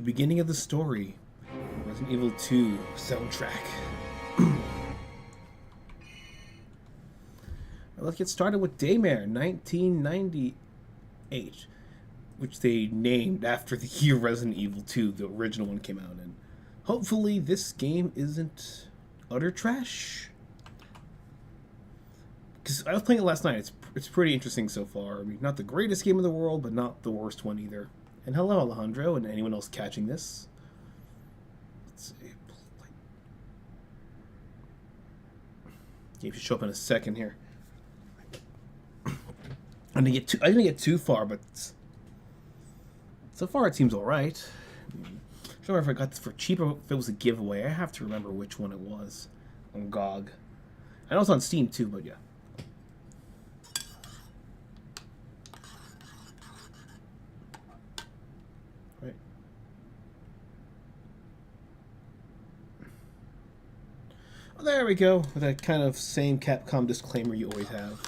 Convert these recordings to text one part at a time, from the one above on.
beginning of the story. Resident Evil 2 soundtrack. Let's get started with Daymare, 1998, which they named after the year Resident Evil 2, the original one, came out in. Hopefully this game isn't utter trash. Because I was playing it last night. It's pretty interesting so far. I mean, not the greatest game in the world, but not the worst one either. And hello, Alejandro, and anyone else catching this. Let's see. Game should show up in a second here. I didn't get too far, but so far it seems all right. I don't remember if I got this for cheap or if it was a giveaway. I have to remember which one it was on GOG. I know it's on Steam too, but yeah. Right. Oh, there we go. With that kind of same Capcom disclaimer you always have.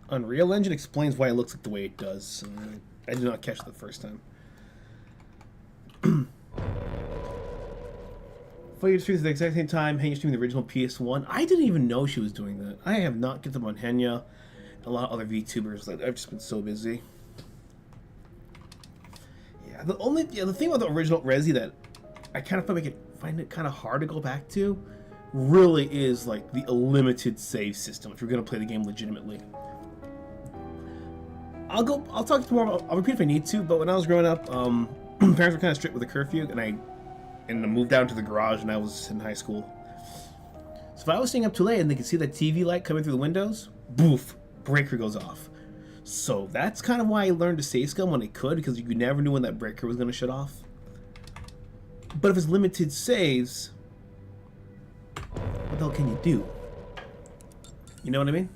Unreal Engine explains why it looks like the way it does. I did not catch it the first time. Fighter Street at the exact same time, Henya streaming the original PS1. I didn't even know she was doing that. I have not kept up on Henya. A lot of other VTubers. Like, I've just been so busy. Yeah, the thing about the original Resi that I kind of find it kind of hard to go back to really is like the limited save system if you're gonna play the game legitimately. I'll talk more about, I'll repeat if I need to, but when I was growing up, parents were kind of strict with the curfew, and I moved down to the garage when I was in high school. So if I was staying up too late and they could see that TV light coming through the windows, boof, breaker goes off. So that's kind of why I learned to save scum when I could, because you never knew when that breaker was going to shut off. But if it's limited saves, what the hell can you do? You know what I mean?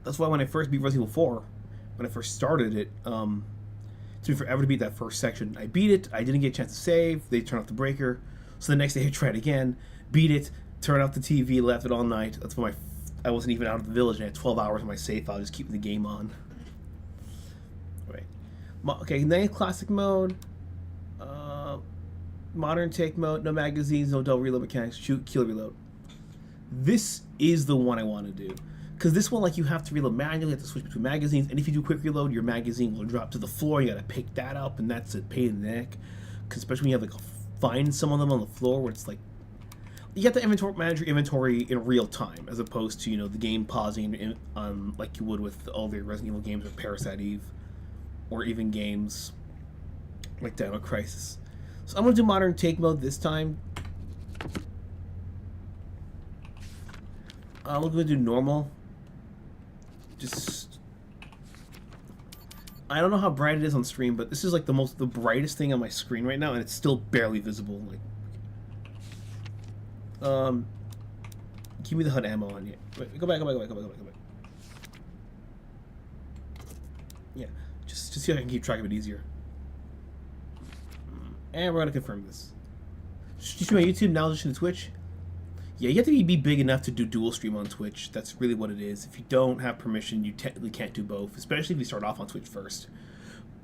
That's why when I first beat Resident Evil 4, when I first started it, it took me forever to beat that first section. I beat it, I didn't get a chance to save, they turned off the breaker, so the next day I tried again, beat it, turned off the TV, left it all night. That's when I wasn't even out of the village, and I had 12 hours on my save file, just keeping the game on. Right. Okay, then classic mode, modern take mode, no magazines, no double reload mechanics, shoot, kill, reload. This is the one I want to do. Because this one, like, you have to reload manually, you have to switch between magazines, and if you do quick reload, your magazine will drop to the floor, you gotta pick that up, and that's a pain in the neck. Because especially when you have, like, find some of them on the floor, where it's like, you have to manage your inventory in real time, as opposed to, you know, the game pausing like you would with all the Resident Evil games or Parasite Eve, or even games like Dino Crisis. So I'm gonna do modern take mode this time. I'm gonna do normal. I don't know how bright it is on stream, but this is like the brightest thing on my screen right now, and it's still barely visible. Like, give me the HUD ammo on you. Wait, go back. Yeah, just see if I can keep track of it easier. And we're gonna confirm this. Just my YouTube now, just to Twitch. Yeah, you have to be big enough to do dual stream on Twitch. That's really what it is. If you don't have permission, you technically can't do both, especially if you start off on Twitch first.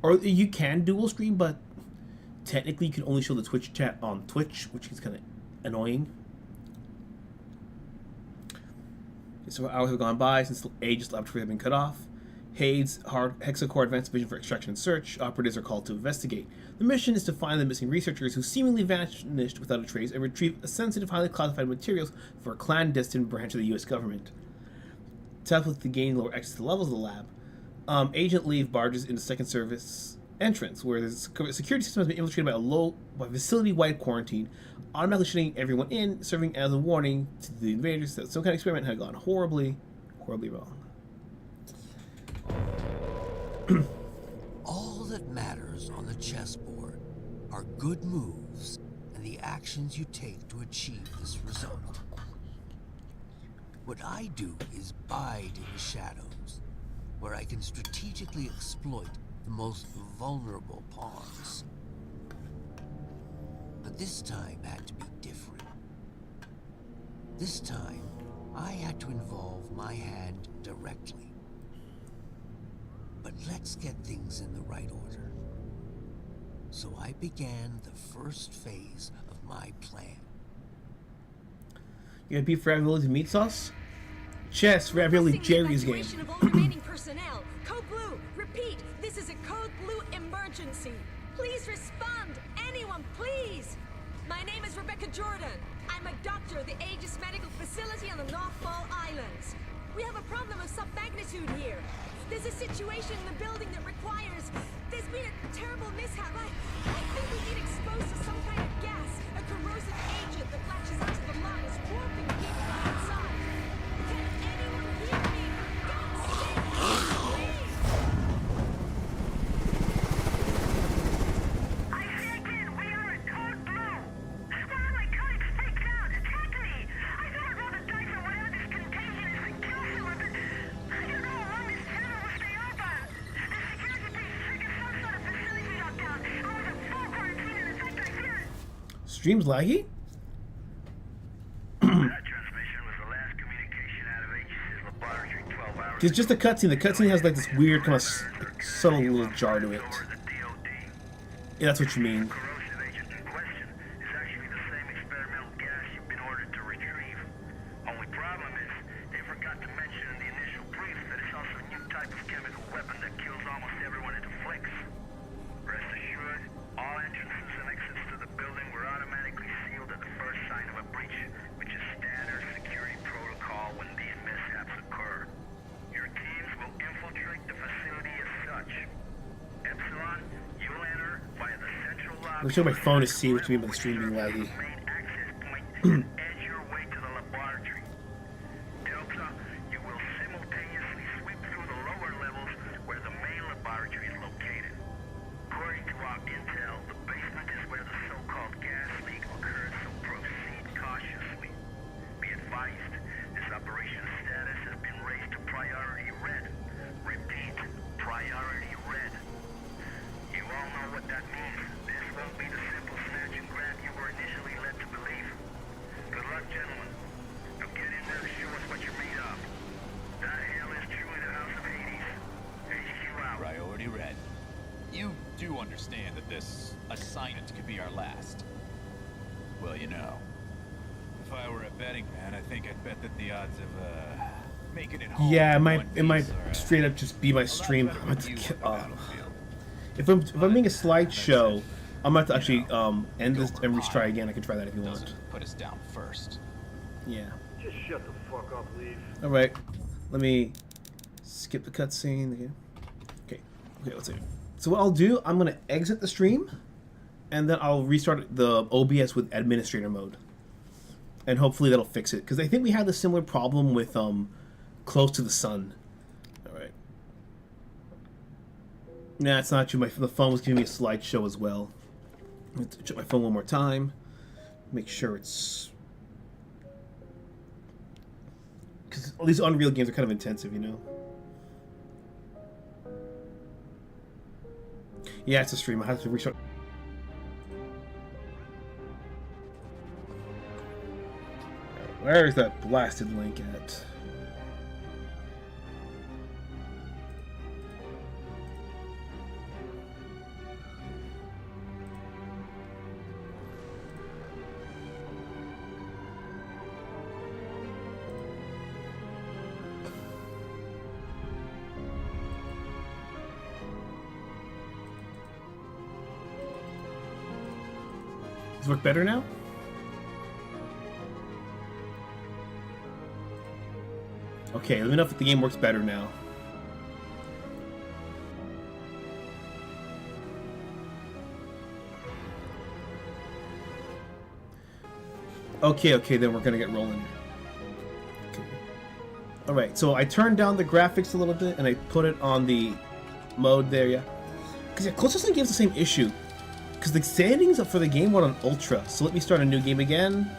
Or you can dual stream, but technically you can only show the Twitch chat on Twitch, which is kind of annoying. So hours have gone by since the Aegis laboratory have been cut off. Hades hexacore advanced vision for extraction and search. Operatives are called to investigate. The mission is to find the missing researchers who seemingly vanished without a trace and retrieve sensitive, highly classified materials for a clandestine branch of the U.S. government. Tablet to gain lower access to the levels of the lab. Agent Leave barges into second service entrance, where the security system has been infiltrated by facility-wide quarantine, automatically shutting everyone in, serving as a warning to the invaders that some kind of experiment had gone horribly wrong. All that matters on the chessboard are good moves and the actions you take to achieve this result. What I do is bide in the shadows, where I can strategically exploit the most vulnerable pawns. But this time had to be different. This time, I had to involve my hand directly. But let's get things in the right order. So I began the first phase of my plan. You got beef ravioli with meat sauce? Chess, ravioli, Jerry's game. Evacuation of all remaining personnel. Code Blue, repeat, this is a Code Blue emergency. Please respond, anyone, please. My name is Rebecca Jordan. I'm a doctor at the Aegis Medical Facility on the North Fall Islands. We have a problem of some magnitude here. There's a situation in the building that requires... There's been a terrible mishap. I think we've been exposed to some kind of gas, a corrosive agent that latches onto the lungs, warping people outside. Can anyone hear me? For God's sake, please! I say again, we are at Code Blue. One of my colleagues freaked out, attacked me. I thought I'd roll the dice on whatever this contagion is and kill someone, but I don't know how long this channel will stay open. The security piece triggered some sort of facility lockdown. I was in full quarantine and in fact I fear it. Stream's laggy? That transmission was the last communication out of Aegis' laboratory 12 hours It's just a cutscene. The cutscene has like this weird kind of subtle little jar to it. over the DOD. Yeah, that's what you mean. Corrosive agent in question is actually the same experimental gas you've been ordered to retrieve. Only problem is, they forgot to mention in the initial brief that it's also a new type of chemical weapon that kills almost everyone it afflicts. Rest assured, all entrances and exits to the building were automatically sealed at the first sign of a breach, which is standard security protocol when these mishaps occur. Your teams will infiltrate the facility as such. Epsilon, you'll enter via the central lobby. Let me show my phone to see what you mean by the stream being laggy. Main access point and edge your way to the laboratory. Delta, you will simultaneously sweep through the lower levels where the main laboratory is located. According to our intel, the basement is where the so-called gas leak occurred, so proceed cautiously. Be advised, this operation's status has been raised to priority red. Repeat, priority red. You all know what that means. This won't be the simple snatch and grab you were initially led to believe. Good luck, gentlemen. Now get in there and show us what you're made of. That hell is truly the House of Hades. HQ out. Priority red. You do understand that this assignment could be our last. Well, you know, if I were a betting man, I think I'd bet that the odds of making it home Yeah, in it one might piece are, straight up just be my a lot stream. better I'm with about to you kill, on the battlefield. if I'm making a slideshow, I'm about to actually end Go this for and a retry pie. again. I can try that if you want. Doesn't put us down first. Yeah. Just shut the fuck up, leave. All right. Let me skip the cutscene again. Okay. Okay. Let's see. So what I'll do, I'm gonna exit the stream, and then I'll restart the OBS with administrator mode, and hopefully that'll fix it. Because I think we had a similar problem with Close to the Sun. All right. Nah, it's not true. The phone was giving me a slideshow as well. I'm gonna check my phone one more time. Make sure it's... Because all these Unreal games are kind of intensive, you know? Yeah, it's a stream. I have to restart. Where is that blasted link at? Does it work better now? Okay, let me know if the game works better now. Okay, then we're gonna get rolling. Okay. Alright, so I turned down the graphics a little bit and I put it on the mode there, yeah. Because yeah, Close to the Sun gives the same issue. Because the settings for the game were on Ultra, so let me start a new game again.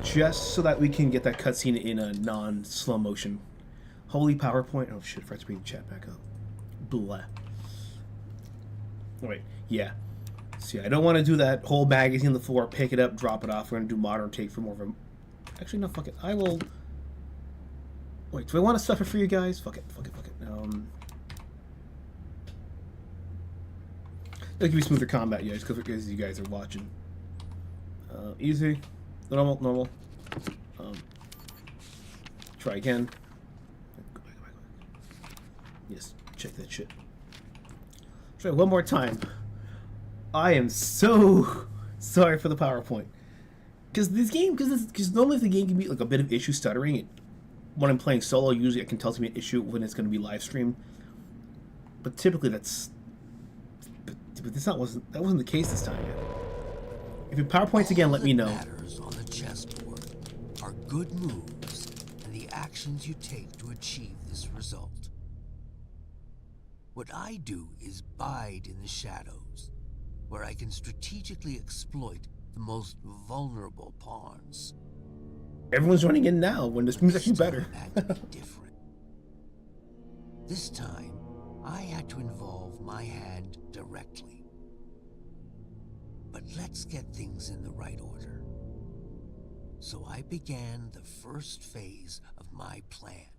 Just so that we can get that cutscene in a non-slow motion. Holy PowerPoint. Oh shit, I forgot to bring the chat back up. Blah. Alright, yeah. See, I don't want to do that whole magazine on the floor, pick it up, drop it off. We're going to do modern take for more of a... Actually, no, fuck it. I will Wait, do I want to stuff it for you guys? Fuck it. It'll give you smoother combat, yeah, just because you guys are watching. Easy. Normal. Try again. Go back. Yes, check that shit. Try one more time. I am so sorry for the PowerPoint. Because normally the game can be like a bit of issue stuttering. When I'm playing solo, usually I can tell it's going to be an issue when it's going to be live streamed. But typically but that wasn't the case this time yet. If it PowerPoints again, let me know. All that matters on the chessboard are good moves and the actions you take to achieve this result. What I do is bide in the shadows, where I can strategically exploit the most vulnerable pawns. Everyone's running in now when this move's actually better. Had to be different. This time, I had to involve my hand directly. But let's get things in the right order. So I began the first phase of my plan.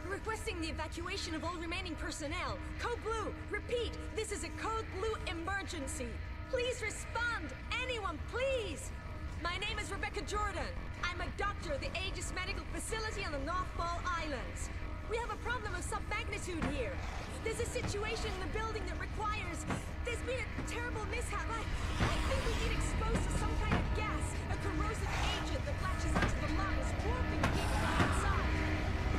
Requesting the evacuation of all remaining personnel. Code Blue, repeat, this is a Code Blue emergency. Please respond, anyone, please. My name is Rebecca Jordan. I'm a doctor at the Aegis Medical Facility on the North Ball Islands. We have a problem of some magnitude here. There's a situation in the building that requires... There's been a terrible mishap. I think we've been exposed to some kind of gas, a corrosive agent that latches onto the lungs, warping people outside.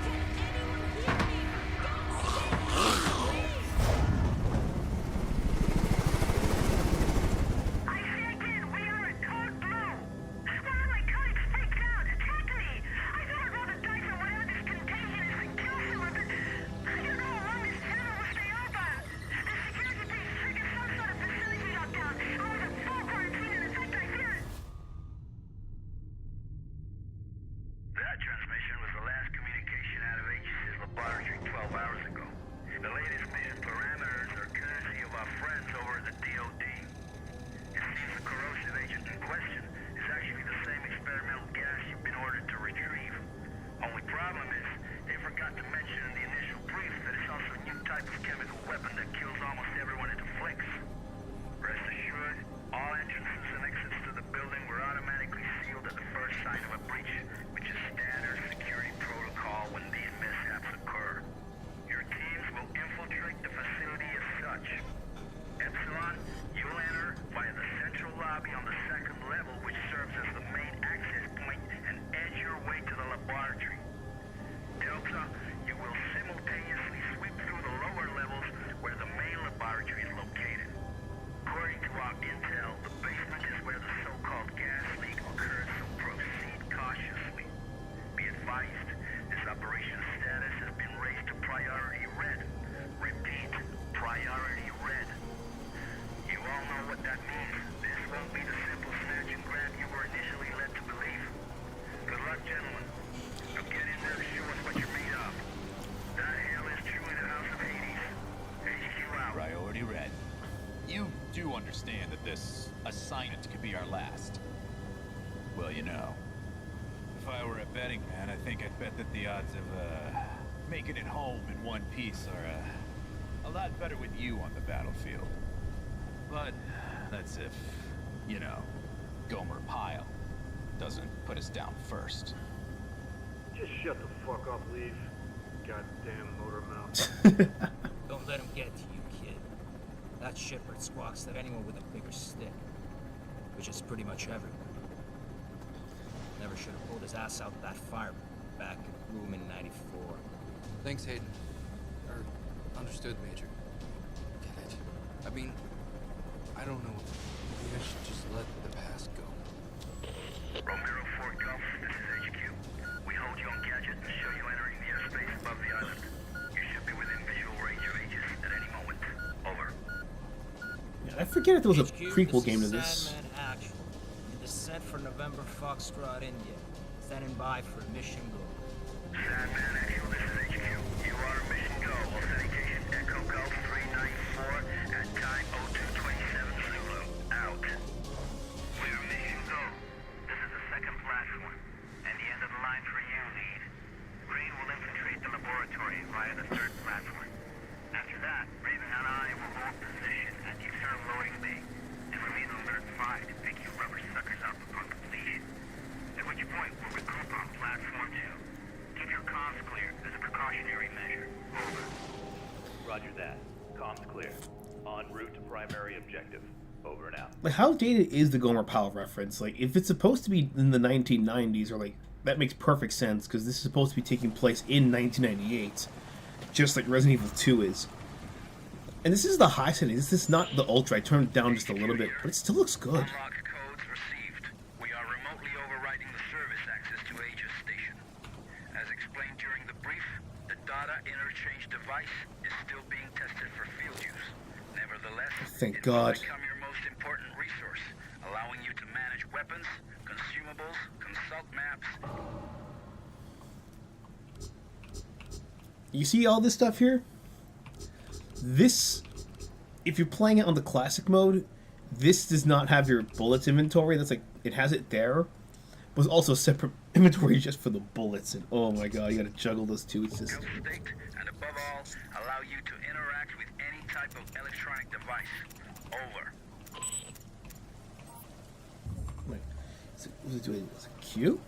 Can anyone hear me? For God's sake, please! I say again, we are at Code Blue. One of my colleagues freaked out, attacked me. I thought I'd roll the dice on whatever this contagion is and kill someone, but I don't know how long this channel will stay open. The security base triggered some sort of facility lockdown. I was in full quarantine, and in fact, I fear it. That transmission was the last communication out of Aegis' laboratory 12 hours ago. The latest mission parameters are courtesy of our friends over at the DOD. It seems the corrosive agent in question is actually the same experimental gas you've been ordered to retrieve. Only problem is, they forgot to mention in the initial brief that it's also a new type of chemical weapon that kills almost everyone it afflicts. Rest assured, all entrances and exits to the building were automatically sealed at the first sign of a breach, which is standard security protocol when these mishaps occur. Your teams will infiltrate the facility as such. Epsilon, you'll enter via the central lobby on the second level, which serves as the main access point, and edge your way to the laboratory. Delta, you will simultaneously sweep through the lower levels where the main laboratory is located. According to our intel, the basement is where the so-called gas leak occurred, so proceed cautiously. Be advised, this operation's status has been raised to priority red. Repeat, priority red. You all know what that means. This won't be the simple snatch and grab you were initially led to believe. Good luck, gentlemen. Now get in there to show us what you're made of. That hell is truly the House of Hades. HQ out. Priority red. You do understand that this assignment could be our last. Well, you know, if I were a betting man, I think I'd bet that the odds of making it home in one piece are a lot better with you on the battlefield. But that's if, you know, Gomer Pyle doesn't put us down first. Just shut the fuck up, Leaf. Goddamn motor mouth. Don't let him get to you, kid. That shipwreck squawks at anyone with a bigger stick, which is pretty much everyone. Never should have pulled his ass out that fire back in room in '94. Thanks, Hayden. Understood, Major. Get it? I mean, I don't know. Maybe I should just let the past go. Romero 4 Golf, this is HQ. We hold you on gadget and show you entering the airspace above the island. You should be within visual range of Aegis at any moment. Over. Yeah, I forget if there was a HQ, prequel game to is this. Sandman Actual. In descent for November Foxtrot, India. Standing by for mission goal. Sandman Actual, this is HQ. You are mission go. Authentication Echo Golf 394 at time 0227 Zulu. Out. We are mission go. This is the second flight via the third platform. After that, Raven and I will hold position at the external loading bay, and remain alert 5 to pick you rubber suckers up upon completion. At which point, we'll regroup on platform 2. Keep your comms clear as a precautionary measure. Over. Roger that. Comms clear. En route to primary objective. Over and out. Like, how dated is the Gomer Pyle reference? Like, if it's supposed to be in the 1990s, or like, that makes perfect sense, because this is supposed to be taking place in 1998, just like Resident Evil 2 is. And this is the high setting. This is not the ultra. I turned it down just a little bit, but it still looks good. Unlock codes received. We are remotely overriding the service access to Aegis Station. As explained during the brief, the data interchange device is still being tested for field use. Nevertheless, Thank it God. will become your most important resource, allowing you to manage weapons, consumables, consult maps. You see all this stuff here? This, if you're playing it on the classic mode, this does not have your bullets inventory. That's like, it has it there, but it's also separate inventory just for the bullets. And oh my god, you gotta juggle those two. It's just... Staked, and above all, allow you to interact with any type of electronic device. Over. Wait, what's it doing? Is it Q?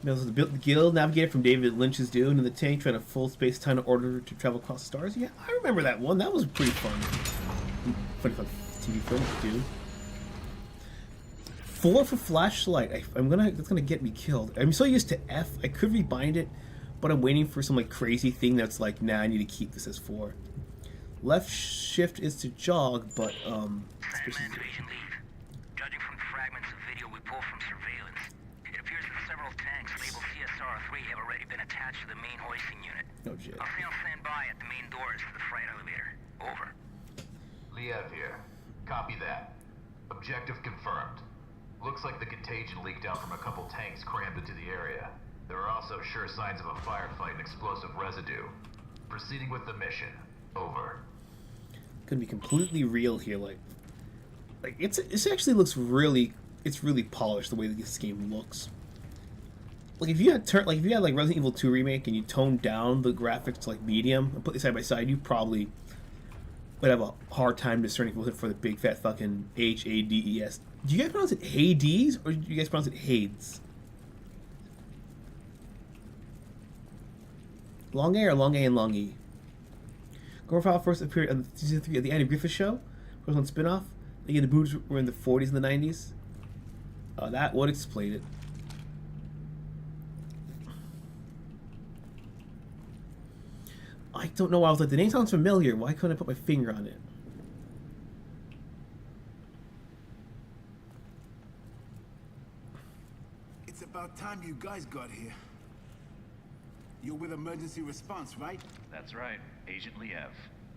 The guild navigated from David Lynch's Dune in the tank, trying to full space time in order to travel across the stars. Yeah, I remember that one. That was pretty fun. Funny fun TV film, dude. 4 for flashlight. That's gonna get me killed. I'm so used to F. I could rebind it, but I'm waiting for some like crazy thing that's like, nah, I need to keep this as 4. Left shift is to jog, but Sandman Division lead. Judging from the fragments of video we pulled from surveillance, it appears that several tanks labeled CSR-3 have already been attached to the main hoisting unit. oh shit. I'll stay on standby at the main doors to the freight elevator. Over. Liev here. Copy that. Objective confirmed. Looks like the contagion leaked out from a couple tanks crammed into the area. There are also sure signs of a firefight and explosive residue. Proceeding with the mission. Over. Gonna be completely real here. Like it actually looks really. It's really polished the way that this game looks. Like if you had like Resident Evil 2 remake and you toned down the graphics to like medium and put these side by side, you probably would have a hard time discerning if it wasn't for the big fat fucking Hades. Do you guys pronounce it Hades or do you guys pronounce it Hades? Long A or Long A and Long E? Gomer Pyle first appeared on season 3 of the Andy Griffith Show, first one spin-off. Again, the boobs were in the 40s and the 90s. That would explain it. I don't know why I was like, the name sounds familiar. Why couldn't I put my finger on it? It's about time you guys got here. You're with emergency response, right? That's right. Agent Liev.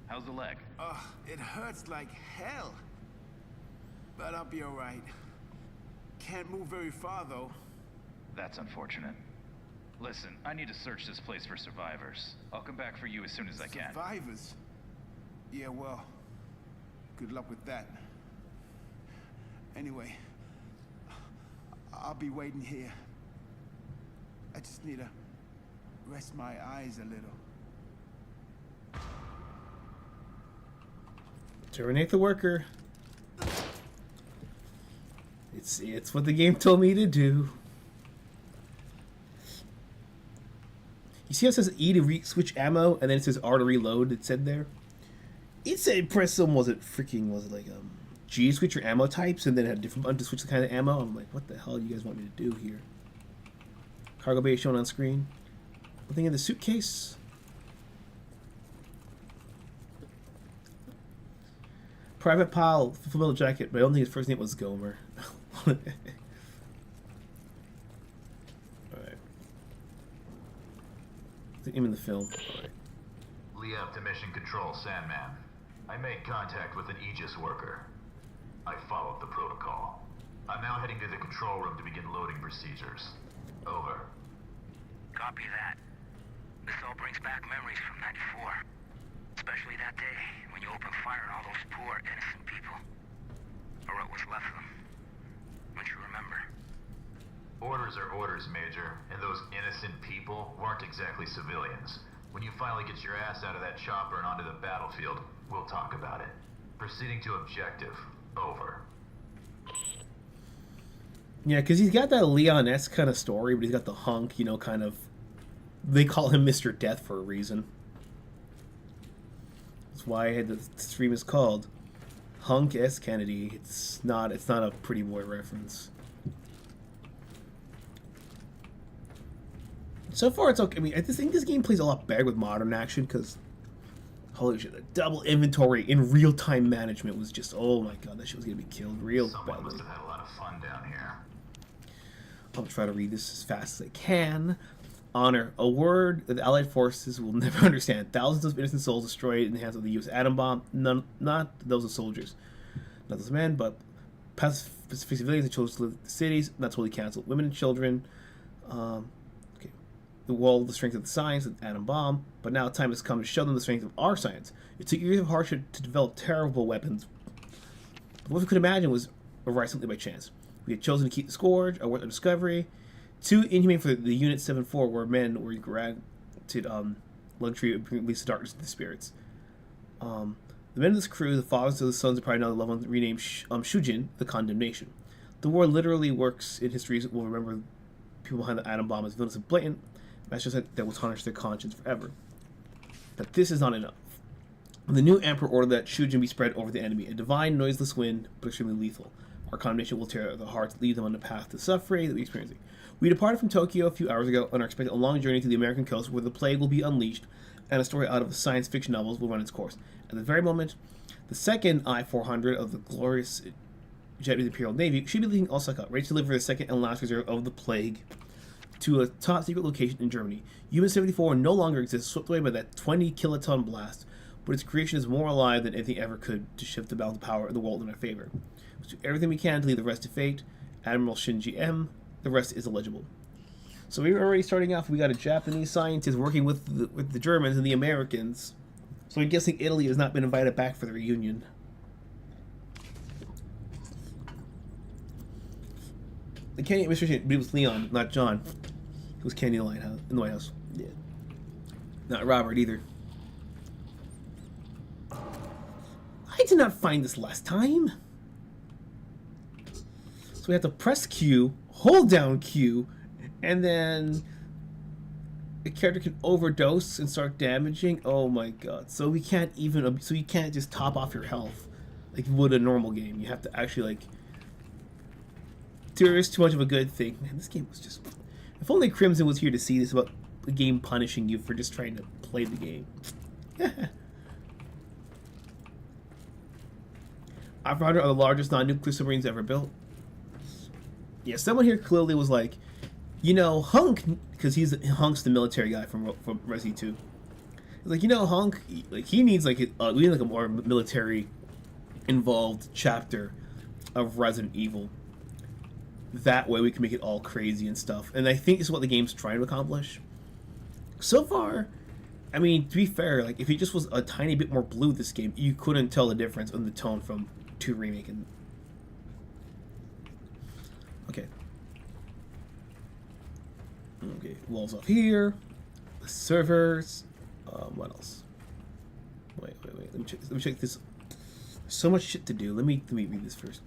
How's the leg? Ugh, it hurts like hell. But I'll be alright. Can't move very far, though. That's unfortunate. Listen, I need to search this place for survivors. I'll come back for you as soon as I can. Survivors? Yeah, well, good luck with that. Anyway, I'll be waiting here. I just need to rest my eyes a little. Terminate the worker. It's what the game told me to do. You see how it says E to switch ammo, and then it says R to reload? It said there. It said press some. Was it like G to switch your ammo types, and then it had a different button to switch the kind of ammo? I'm like, what the hell do you guys want me to do here? Cargo bay shown on screen. Nothing in the suitcase. Private Pyle, familiar jacket, but I don't think his first name was Gomer. Alright. The name in the film. Alright. Liev to Mission Control, Sandman. I made contact with an Aegis worker. I followed the protocol. I'm now heading to the control room to begin loading procedures. Over. Copy that. This all brings back memories from '94. Especially that day when you opened fire on all those poor, innocent people. Or what was left of them. Don't you remember? Orders are orders, Major, and those innocent people weren't exactly civilians. When you finally get your ass out of that chopper and onto the battlefield, we'll talk about it. Proceeding to objective. Over. Yeah, because he's got that Leon-esque kind of story, but he's got the hunk, you know, kind of... They call him Mr. Death for a reason. That's why I had the stream is called Hunk S. Kennedy. It's not a Pretty Boy reference. So far, it's okay. I mean, I just think this game plays a lot better with modern action, because... Holy shit, the double inventory in real-time management was just... Oh my god, that shit was gonna be killed real Someone badly. must have had a lot of fun down here. I'll try to read this as fast as I can. Honor. A word that the Allied forces will never understand. Thousands of innocent souls destroyed in the hands of the U.S. atom bomb. None, not those of soldiers. Not those men, but Pacific civilians that chose to live in the cities. Not totally canceled. Women and children. Okay. The wall, the strength of the science of the atom bomb. But now time has come to show them the strength of our science. It took years of hardship to develop terrible weapons. But what we could imagine was arrived simply by chance. We had chosen to keep the Scourge, a worth of discovery. Too inhumane for the Unit 7-4, where men were granted luxury of release the darkness of the spirits. The men of this crew, the fathers of the sons of probably now the loved ones, renamed Shujin, the condemnation. The war literally works in history. Will remember people behind the atom bomb as villainous and blatant. Masters that will tarnish their conscience forever. But this is not enough. The new emperor ordered that Shujin be spread over the enemy, a divine, noiseless wind, but extremely lethal. Our condemnation will tear their hearts, lead them on the path to suffering that we're experiencing. We departed from Tokyo a few hours ago and are expecting a long journey to the American coast where the plague will be unleashed and a story out of the science fiction novels will run its course. At the very moment, the second I-400 of the glorious Japanese Imperial Navy should be leaving Osaka, ready to deliver the second and last reserve of the plague to a top secret location in Germany. Human 74 no longer exists, swept away by that 20 kiloton blast, but its creation is more alive than anything ever could to shift the balance of power in the world in our favor. We'll do everything we can to leave the rest to fate. Admiral Shinji M. The rest is illegible. So we were already starting off. We got a Japanese scientist working with the Germans and the Americans. So I'm guessing Italy has not been invited back for the reunion. The Kenny administration, but it was Leon, not John. It was Kenny in the White House. Yeah. Not Robert either. I did not find this last time. So we have to press Q, hold down Q, and then the character can overdose and start damaging. Oh my god. So we can't even, so you can't just top off your health like you would a normal game. You have to actually like, there is too much of a good thing. Man, this game was just, if only Crimson was here to see this about the game punishing you for just trying to play the game. I-400 are the largest non-nuclear submarines ever built. Yeah, someone here clearly was like, you know, Hunk, because Hunk's the military guy from Resi 2. He's like, you know, Hunk, like he needs like we need like a more military involved chapter of Resident Evil. That way we can make it all crazy and stuff. And I think this is what the game's trying to accomplish. So far, I mean, to be fair, like if it just was a tiny bit more blue this game, you couldn't tell the difference in the tone from 2 Remake and okay. Okay, walls off here. The servers. What else? Wait. Let me check this. There's so much shit to do. Let me read this first.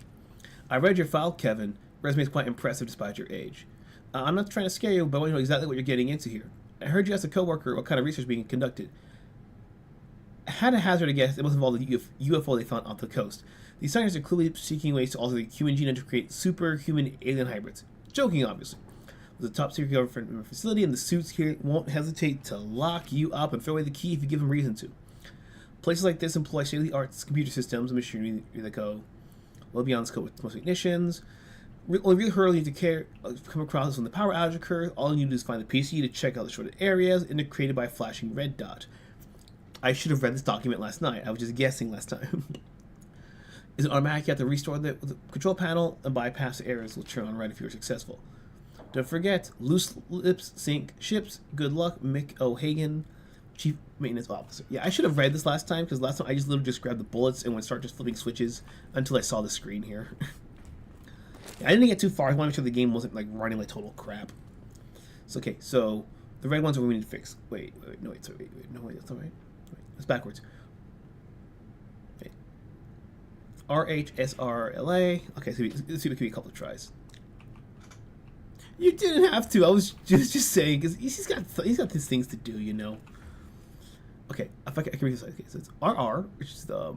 I read your file, Kevin. Resume is quite impressive despite your age. I'm not trying to scare you, but I want to know exactly what you're getting into here. I heard you asked a coworker what kind of research being conducted. I had a hazard to guess it must involve the UFO they found off the coast. These scientists are clearly seeking ways to alter the human genome to create superhuman alien hybrids. Joking, obviously. There's a top secret government facility, and the suits here won't hesitate to lock you up and throw away the key if you give them reason to. Places like this employ state-of-the-art computer systems and machinery that go well beyond the scope with most technicians. Only really hurry you to come across is when the power outage occurs. All you need to do is find the PC to check out the shorted areas indicated by a flashing red dot. I should have read this document last night. I was just guessing last time. Is it automatic? You have to restore the control panel and bypass the areas will turn on red if you are successful. Don't forget, loose lips sink ships. Good luck, Mick O'Hagan, Chief Maintenance Officer. Yeah, I should have read this last time because last time I just literally just grabbed the bullets and would start just flipping switches until I saw the screen here. I didn't get too far. I want to make sure the game wasn't like running like total crap. So okay, so the red ones are what we need to fix. Wait, no, wait, sorry, wait, no, wait, that's all right. Wait, that's backwards. Wait. RHSRLA. Okay, so let's see if it can be a couple of tries. You didn't have to. I was just saying because he's got these things to do, you know. Okay, if I can read this. Okay, so it's RR, which is the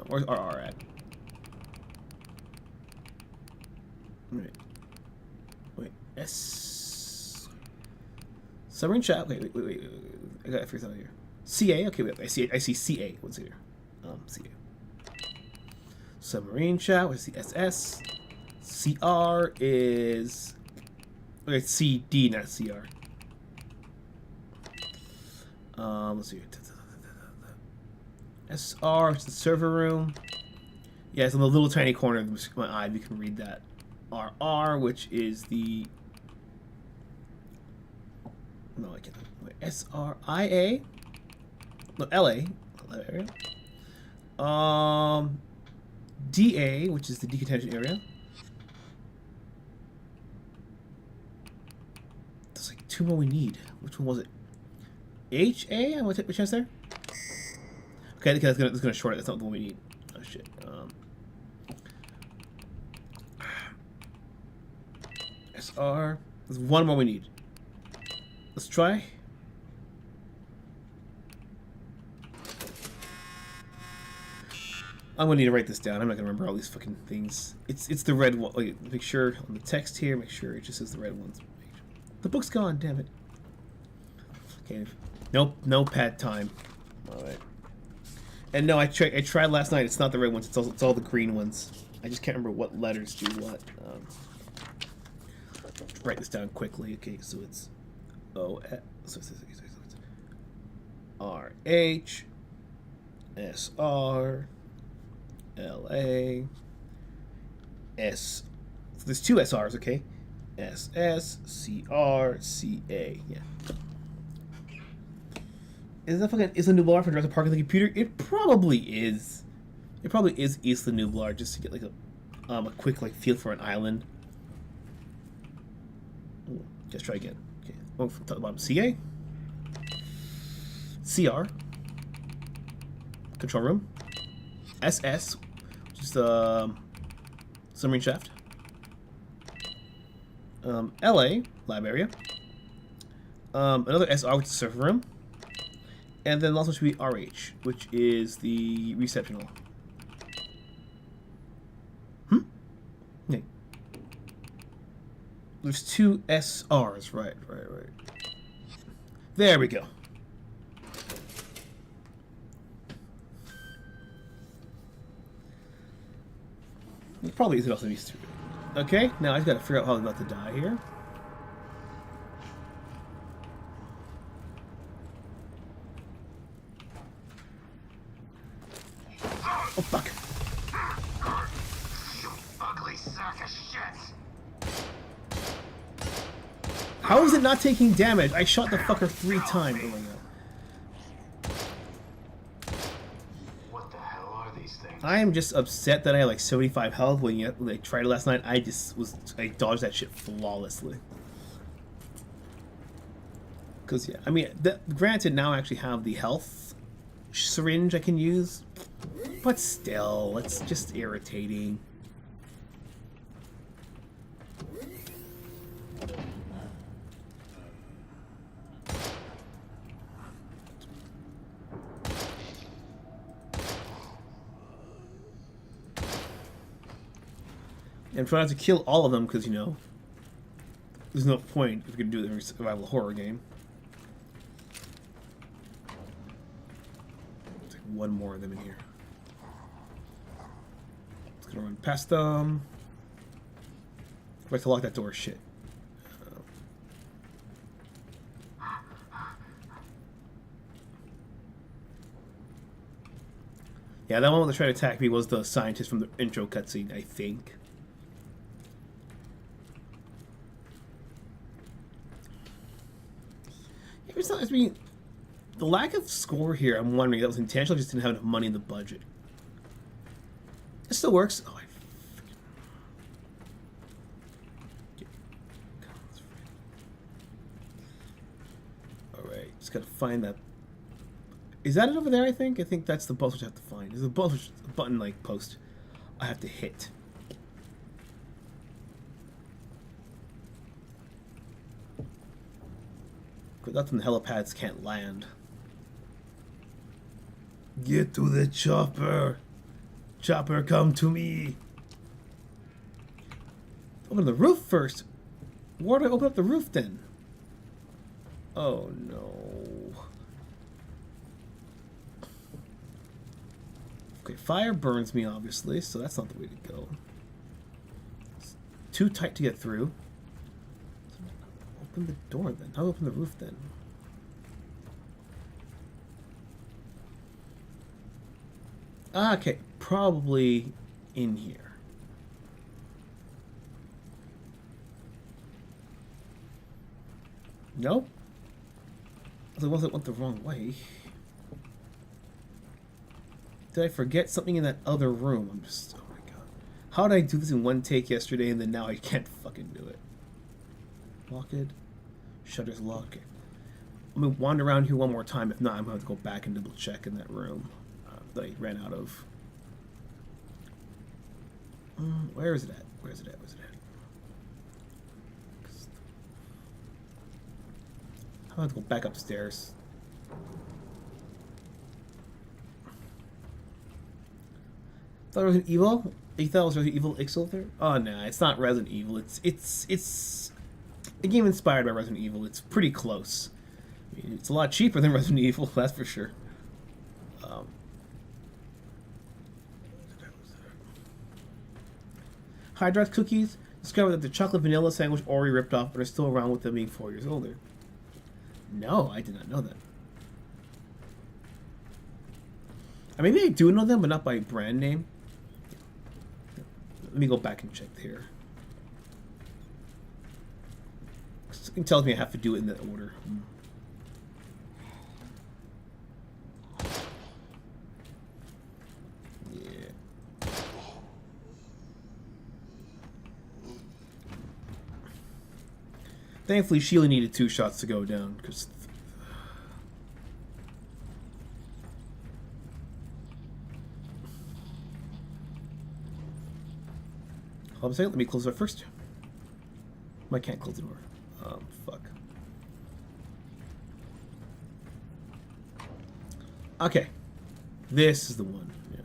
where's RR at? Wait, S. Submarine chat. Wait. I gotta figure something out here. CA. Okay, wait. I see CA. What's here? CA. Submarine chat. Where's the SS? CR is. Okay, CD, not CR. Let's see. SR is the server room. Yeah, it's in the little tiny corner of my eye. You can read that. RR, which is the. No, I can't. Wait, SRIA. No, LA. Area. DA, which is the decontention area. There's like two more we need. Which one was it? HA? I'm gonna take my chance there. Okay, that's gonna short it. That's not the one we need. Oh shit. SR. There's one more we need. Let's try. I'm gonna need to write this down. I'm not gonna remember all these fucking things. It's the red one. Wait, make sure on the text here. Make sure it just says the red ones. The book's gone. Damn it. Okay. Nope. No pad time. All right. And no, I tried last night. It's not the red ones. It's all the green ones. I just can't remember what letters do what. Write this down quickly. Okay, so it's O R H S R L A S. So there's two SRs. Okay, S S C R C A. Yeah. Is that fucking Isla Nublar for Jurassic Park on the computer? It probably is. It probably is Isla Nublar just to get like a quick like feel for an island. Ooh, let's try again. Okay, oh, from top to bottom. CA, CR, control room, SS, which is the submarine shaft. LA, lab area. Another SR, which is server room. And then also should be RH, which is the reception hall. Okay. There's two SRs, right. There we go. It probably isn't also these two. Okay, now I just gotta figure out how I'm about to die here. Oh fuck! You ugly sack of shit! How is it not taking damage? I shot the fucker 3 times. Oh my god. What the hell are these things? I am just upset that I had like 75 health when you like tried it last night. I dodged that shit flawlessly. Cause yeah, I mean, granted now I actually have the health syringe I can use. But still, it's just irritating. I'm trying not to kill all of them because, you know, there's no point if you're going to do it in a survival horror game. There's like one more of them in here. Gonna run past them. I'd like to lock that door. Shit. Yeah, that one that tried to attack me was the scientist from the intro cutscene, I think. It's not. I mean, the lack of score here. I'm wondering if that was intentional. Just didn't have enough money in the budget. It still works. Oh, Just gotta find that. Is that it over there, I think? I think that's the post which I have to find. There's a button like post I have to hit. Because that's when the helipads can't land. Get to the chopper! Chopper, come to me! Open the roof first! Why do I open up the roof then? Oh no. Okay, fire burns me obviously, so that's not the way to go. It's too tight to get through. Open the door then. How do I open the roof then? Ah, okay, probably in here. Nope. I wasn't went the wrong way. Did I forget something in that other room? I'm just, oh my god. How did I do this in one take yesterday and then now I can't fucking do it? Lock it. Shutters lock it. I'm gonna wander around here one more time. If not, I'm gonna have to go back and double check in that room that I ran out of. Where is it at? Where is it at? Where's it at? I'm gonna have to go back upstairs. Thought it was Resident Evil? You thought it was Resident Evil X there? Oh no, it's not Resident Evil. It's a game inspired by Resident Evil. It's pretty close. I mean, it's a lot cheaper than Resident Evil, that's for sure. Hydrox cookies discovered that the chocolate vanilla sandwich already ripped off, but are still around with them being 4 years older. No, I did not know that. I mean, maybe I do know them, but not by brand name. Let me go back and check here. Something tells me I have to do it in that order. Yeah. Thankfully, she only needed 2 shots to go down, because... Hold on a second, let me close the door first. I can't close the door. Fuck. Okay. This is the one, yeah.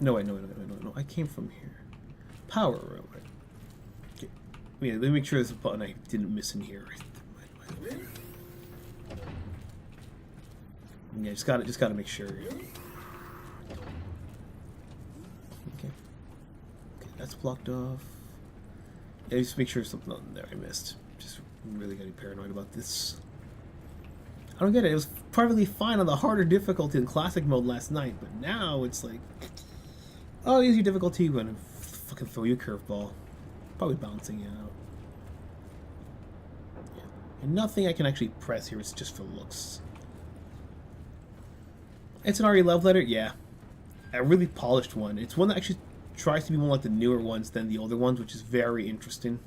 No, wait, no, I came from here. Power room, right? Okay. Yeah, let me make sure there's a button I didn't miss in here. Yeah, just gotta make sure. That's blocked off. Yeah, just make sure there's something on there I missed. Just really getting paranoid about this. I don't get it. It was perfectly fine on the harder difficulty in classic mode last night, but now it's like, oh, easy difficulty, we're gonna fucking throw you a curveball. Probably bouncing you out. Yeah. And nothing I can actually press here. It's just for looks. It's an RE love letter, yeah. A really polished one. It's one that actually tries to be more like the newer ones than the older ones, which is very interesting.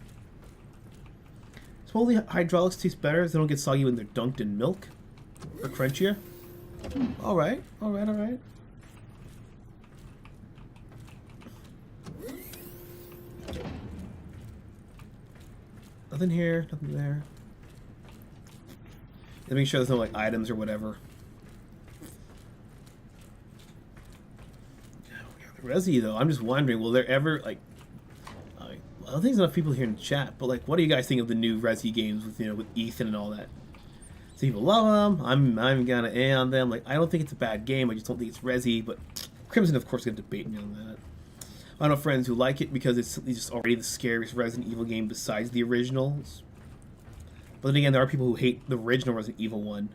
Supposedly hydraulics taste better as they don't get soggy when they're dunked in milk. Or crunchier. Alright. Nothing here, nothing there. Let me make sure there's no like items or whatever. Resi though, I'm just wondering, will there ever like? I don't think there's enough people here in the chat, but like, what do you guys think of the new Resi games with with Ethan and all that? Some people love them. I'm gonna A on them. Like, I don't think it's a bad game. I just don't think it's Resi. But Crimson, of course, is gonna debate me on that. I know friends who like it because it's just already the scariest Resident Evil game besides the originals. But then again, there are people who hate the original Resident Evil 1.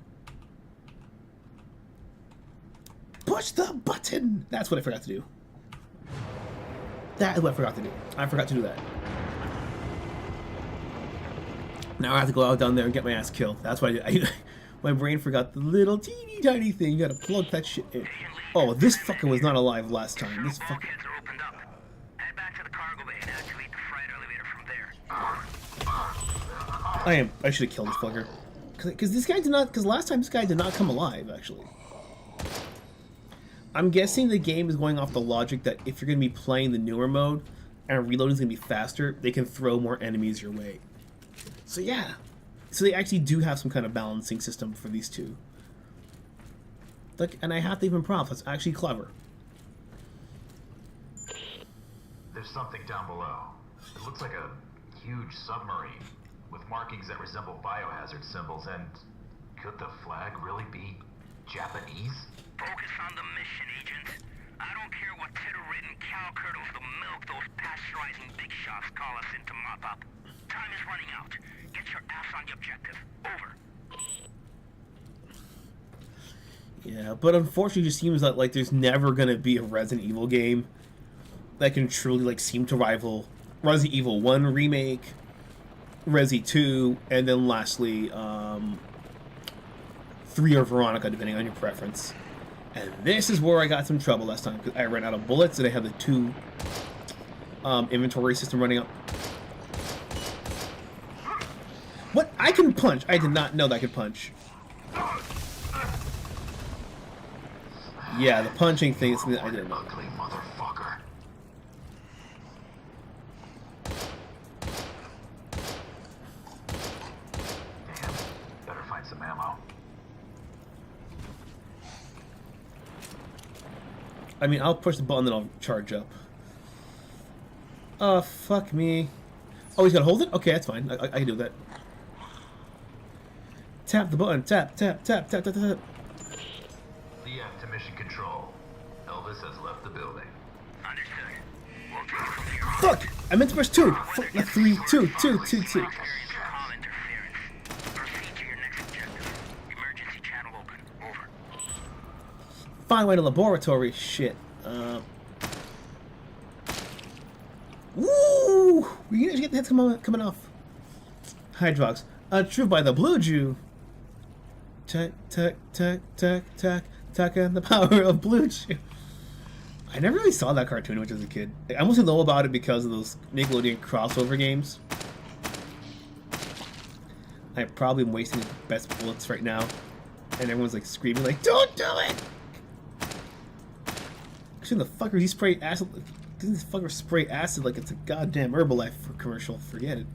Push the button! That's what I forgot to do. That is what I forgot to do. I forgot to do that. Now I have to go out down there and get my ass killed. That's why my brain forgot the little teeny tiny thing. You gotta plug that shit in. Oh, this fucker was not alive last time. This fucker. Head back to the cargo bay and activate the freight elevator from there. I should have killed this fucker. Because this guy did not... Because last time this guy did not come alive, actually. I'm guessing the game is going off the logic that if you're going to be playing the newer mode and reloading is going to be faster, they can throw more enemies your way. So yeah. So they actually do have some kind of balancing system for these two. Look, and I have to even props. That's actually clever. There's something down below. It looks like a huge submarine with markings that resemble biohazard symbols, and could the flag really be Japanese? Focus on the mission, Agent. I don't care what titter-ridden cow curdles the milk those pasteurizing big shots call us in to mop up. Time is running out. Get your ass on the objective. Over. Yeah, but unfortunately it just seems that like there's never gonna be a Resident Evil game that can truly like seem to rival Resident Evil 1 remake, Resi 2, and then lastly 3 or Veronica, depending on your preference. And this is where I got some trouble last time, because I ran out of bullets and I had the 2 inventory system running up. What? I can punch! I did not know that I could punch. Yeah, the punching thing is something I didn't know. Ugly motherfucker. Damn, better find some ammo. I mean, I'll push the button, then I'll charge up. Oh, fuck me. Oh, he's gotta hold it? Okay, that's fine. I can do that. Tap the button. Tap, tap, tap, tap, tap, tap. Leah to mission control. Elvis has left the building. Understood. We'll take it from here. Fuck! I meant to press 2. Fuck, 3, 2, 2, 2, 2. Call interference. Proceed to your next objective. Emergency channel open. Over. Find way to laboratory. Shit. Woo! We can get the heads coming off. Hydrox. True by the blue Jew. Tack, tack, tack, tack, tack, tack, and the power of blue Jew. I never really saw that cartoon when I was a kid. I mostly know about it because of those Nickelodeon crossover games. I probably am wasting the best bullets right now. And everyone's like screaming like, don't do it! Actually, the fucker, he sprayed acid. Doesn't this fucker spray acid like it's a goddamn Herbalife commercial? Forget it.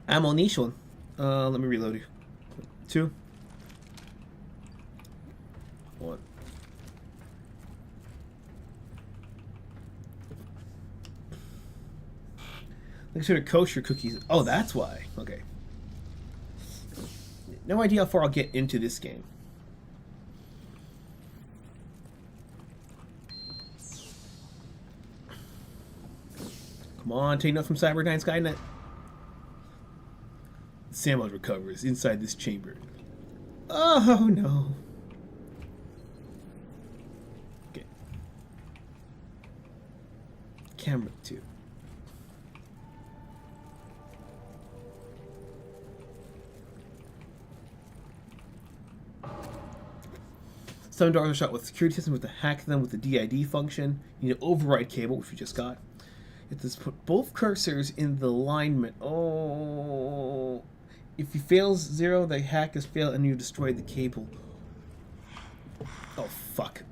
Ammunition. Let me reload you. 2. 1. Make sure to kosher cookies. Oh, that's why. Okay. No idea how far I'll get into this game. Come on, take note from Cyberdyne Skynet. Samuel recovers inside this chamber. Oh no. Okay. Camera 2. Some doors are shot with security systems to hack them with the DID function. You need an override cable, which we just got. You have to put both cursors in the alignment. Oh. If he fails 0, the hack has failed and you destroy the cable. Oh, fuck.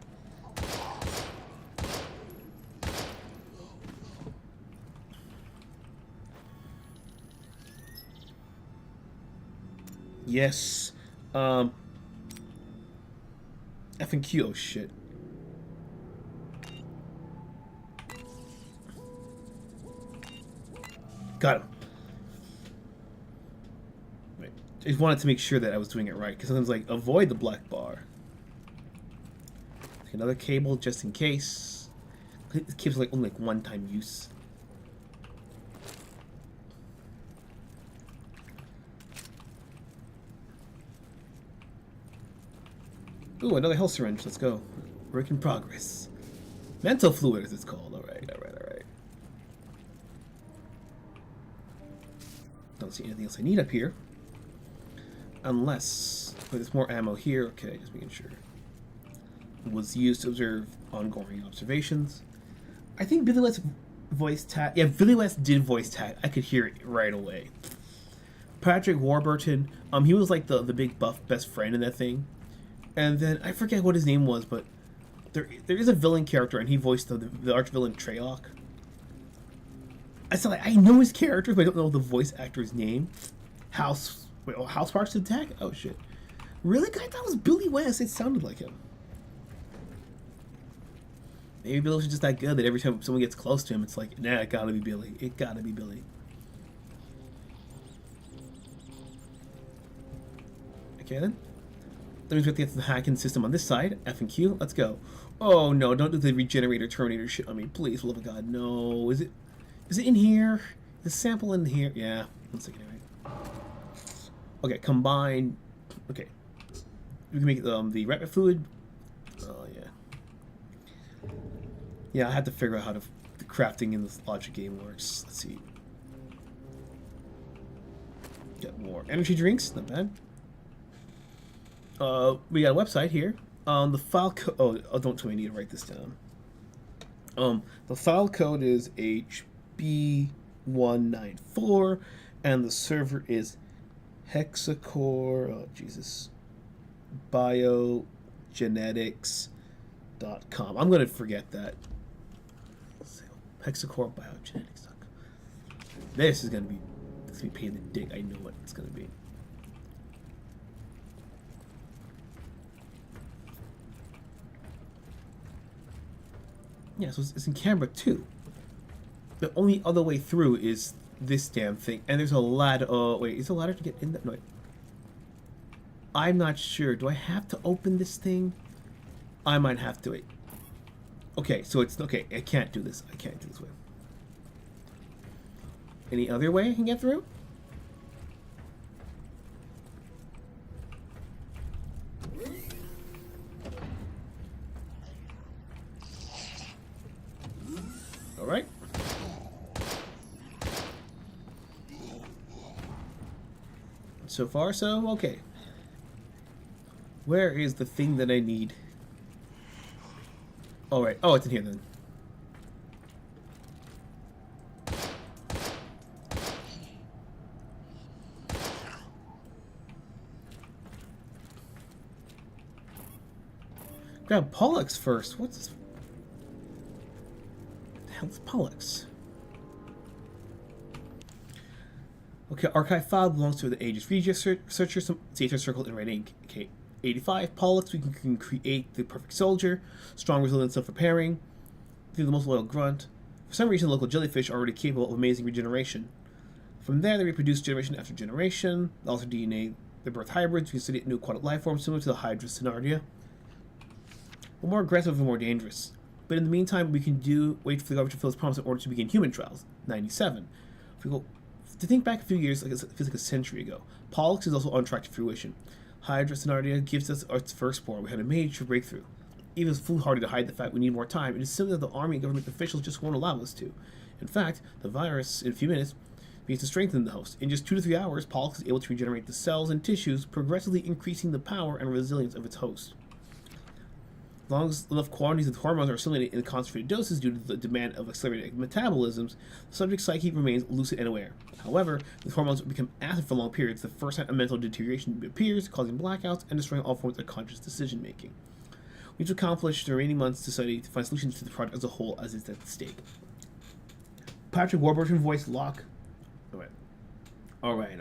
Yes. F and Q, oh shit. Got him. Wait. I just wanted to make sure that I was doing it right, because sometimes like avoid the black bar. Take another cable just in case. It keeps like only like one-time use. Ooh, another health syringe. Let's go. Work in progress. Mental fluid, as it's called. Alright, alright, alright. Don't see anything else I need up here. Unless... Wait, there's more ammo here. Okay, just making sure. It was used to observe ongoing observations. I think Billy West voice tag. Yeah, Billy West did voice tag. I could hear it right away. Patrick Warburton, he was like the big buff best friend in that thing. And then I forget what his name was, but there is a villain character, and he voiced the arch villain Treyarch. I know his character, but I don't know the voice actor's name. House Sparks Attack? Oh shit. Really, guys? That was Billy West. It sounded like him. Maybe Billy was just that good that every time someone gets close to him, it's like, nah, it gotta be Billy. It gotta be Billy. Okay then. That means we have to get to the hacking system on this side. F and Q. Let's go. Oh no, don't do the regenerator Terminator shit on me. Please, for the love of God. No. Is it in here? Is the sample in here? Yeah. One second, anyway. Okay, combine. Okay. We can make the rabbit food. Oh yeah. Yeah, I had to figure out how the crafting in this logic game works. Let's see. Get more energy drinks. Not bad. We got a website here. The file code. Oh, don't tell me I need to write this down. The file code is HB194, and the server is hexacore. Oh Jesus. Biogenetics.com. I'm gonna forget that. Hexacore biogenetics.com. This is gonna be pain in the dick. I know what it's gonna be. Yeah, so it's in camera too. The only other way through is this damn thing, and there's a ladder. Oh wait, is there a ladder to get in that? No, wait. I'm not sure. Do I have to open this thing? I might have to. Wait. Okay, so it's okay. I can't do this. I can't do this way. Any other way I can get through? All right. So far, so okay. Where is the thing that I need? All right. Oh, it's in here then. Grab Pollux first. What's this? What the hell is Pollux? Okay, archive file belongs to the Aegis researcher. Some data circled in red ink. Okay, 85 Pollux. We can create the perfect soldier. Strong resilience of repairing. Through the most loyal grunt. For some reason, local jellyfish are already capable of amazing regeneration. From there, they reproduce generation after generation. They alter DNA. They birth hybrids. We can study new aquatic life forms similar to the Hydra Synardia. But more aggressive and more dangerous. But in the meantime, we can wait for the government to fulfill its promise in order to begin human trials. 97. If we go to think back a few years, like it feels like a century ago, Pollux is also on track to fruition. Hydra Synardia gives us its first spore. We had a major breakthrough. Even if it's foolhardy to hide the fact we need more time, it is simply that the army and government officials just won't allow us to. In fact, the virus, in a few minutes, begins to strengthen the host. In just 2 to 3 hours, Pollux is able to regenerate the cells and tissues, progressively increasing the power and resilience of its host. As long as enough quantities of hormones are assimilated in concentrated doses due to the demand of accelerated metabolisms, the subject's psyche remains lucid and aware. However, the hormones become active for long periods. The first sign of mental deterioration appears, causing blackouts and destroying all forms of conscious decision-making. We need to accomplish the remaining months to study to find solutions to the project as a whole as it's at stake. Patrick Warburton voice lock. Alright.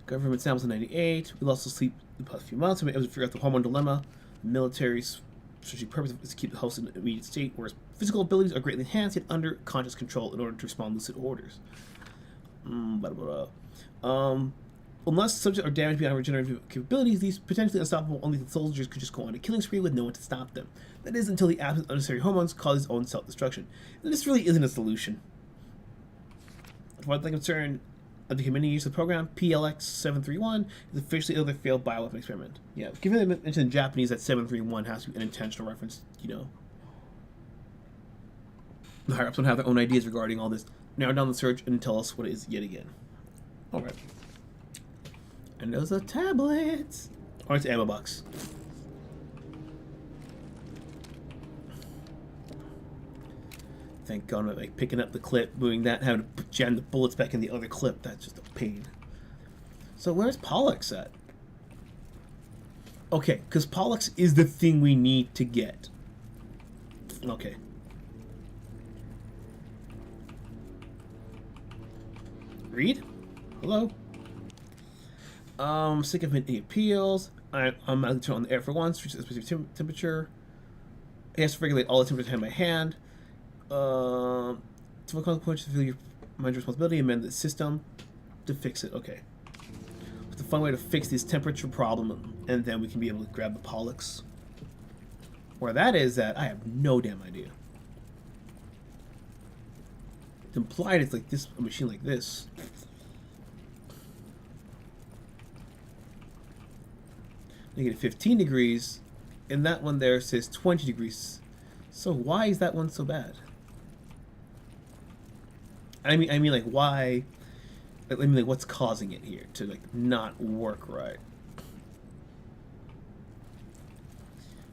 Government samples in 98. We lost sleep the past few months. We were able to figure out the hormone dilemma. The military's strategic purpose is to keep the host in an immediate state, whereas physical abilities are greatly enhanced yet under conscious control in order to respond to lucid orders. Unless subjects are damaged beyond regenerative capabilities, these potentially unstoppable unlethal soldiers could just go on a killing spree with no one to stop them. That is, until the absence of unnecessary hormones causes its own self-destruction. And this really isn't a solution. As far as I'm concerned, after many years of the program, PLX-731 is officially another failed bioweapon experiment. Yeah, given that I mentioned in Japanese that 731 has to be an intentional reference, you know. The higher-ups don't have their own ideas regarding all this. Narrow down the search and tell us what it is yet again. Alright. And those are tablets. Or it's ammo box. thank God. I'm like picking up the clip, moving that, having to jam the bullets back in the other clip. That's just a pain. So where's Pollux at? Okay, because Pollux is the thing we need to get. Okay. Reed? Hello? Sick of any appeals. I'm going to turn on the air for once, reach a specific temperature. It has to regulate all the temperatures in my hand. To feel my responsibility, amend the system to fix it. Okay. It's a fun way to fix this temperature problem, and then we can be able to grab the Pollux. Where that is at, I have no damn idea. It's implied it's like this, a machine like this. Negative 15 degrees, and that one there says 20 degrees. So why is that one so bad? I mean, like, why? I mean, like, what's causing it here to like not work right?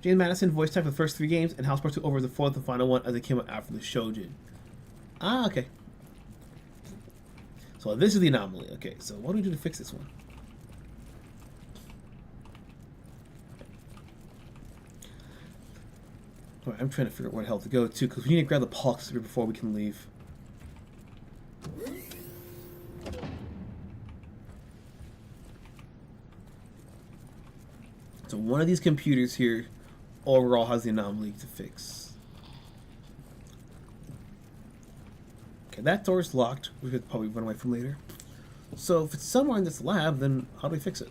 James Madison voice typed for the first 3 games, and Housepark took over the 4th and final one as it came out after the show did. Ah, okay. So this is the anomaly. Okay, so what do we do to fix this one? Alright, I'm trying to figure out where the hell to go to, because we need to grab the Pollux before we can leave. So one of these computers here overall has the anomaly to fix. Okay, that door's locked. We could probably run away from later. So if it's somewhere in this lab, then how do we fix it?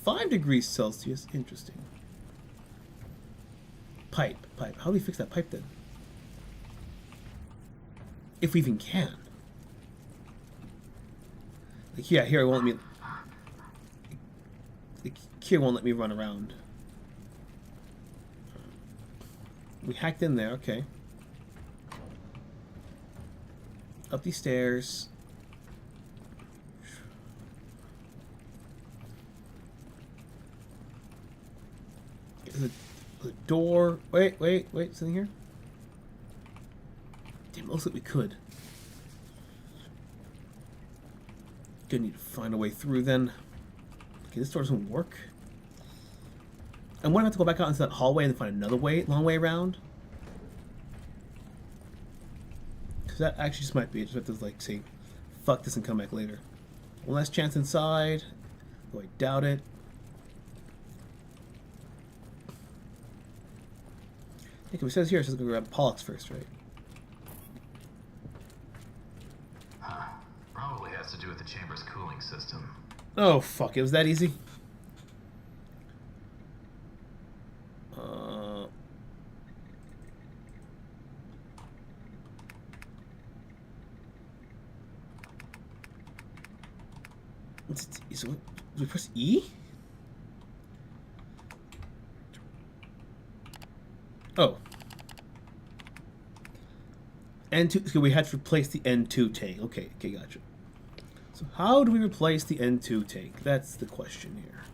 5 degrees Celsius. Interesting. Pipe. How do we fix that pipe then? If we even can. Like, yeah, here it won't let me. Like, here won't let me run around. We hacked in there. Okay. Up these stairs. The door. Wait. Something here? Damn, it looks like we could. Gonna need to find a way through then. Okay, this door doesn't work. I'm gonna have to go back out into that hallway and find another long way around. Because that actually just might be it. Just have to, like, say, fuck this and come back later. One last chance inside. Though I doubt it. Okay, it says here, it's just gonna grab Pollux first, right? Probably has to do with the chamber's cooling system. Oh, fuck, it was that easy? So, do we press E? Oh. N2, so we had to replace the N2 tank. Okay, gotcha. So how do we replace the N2 tank? That's the question here.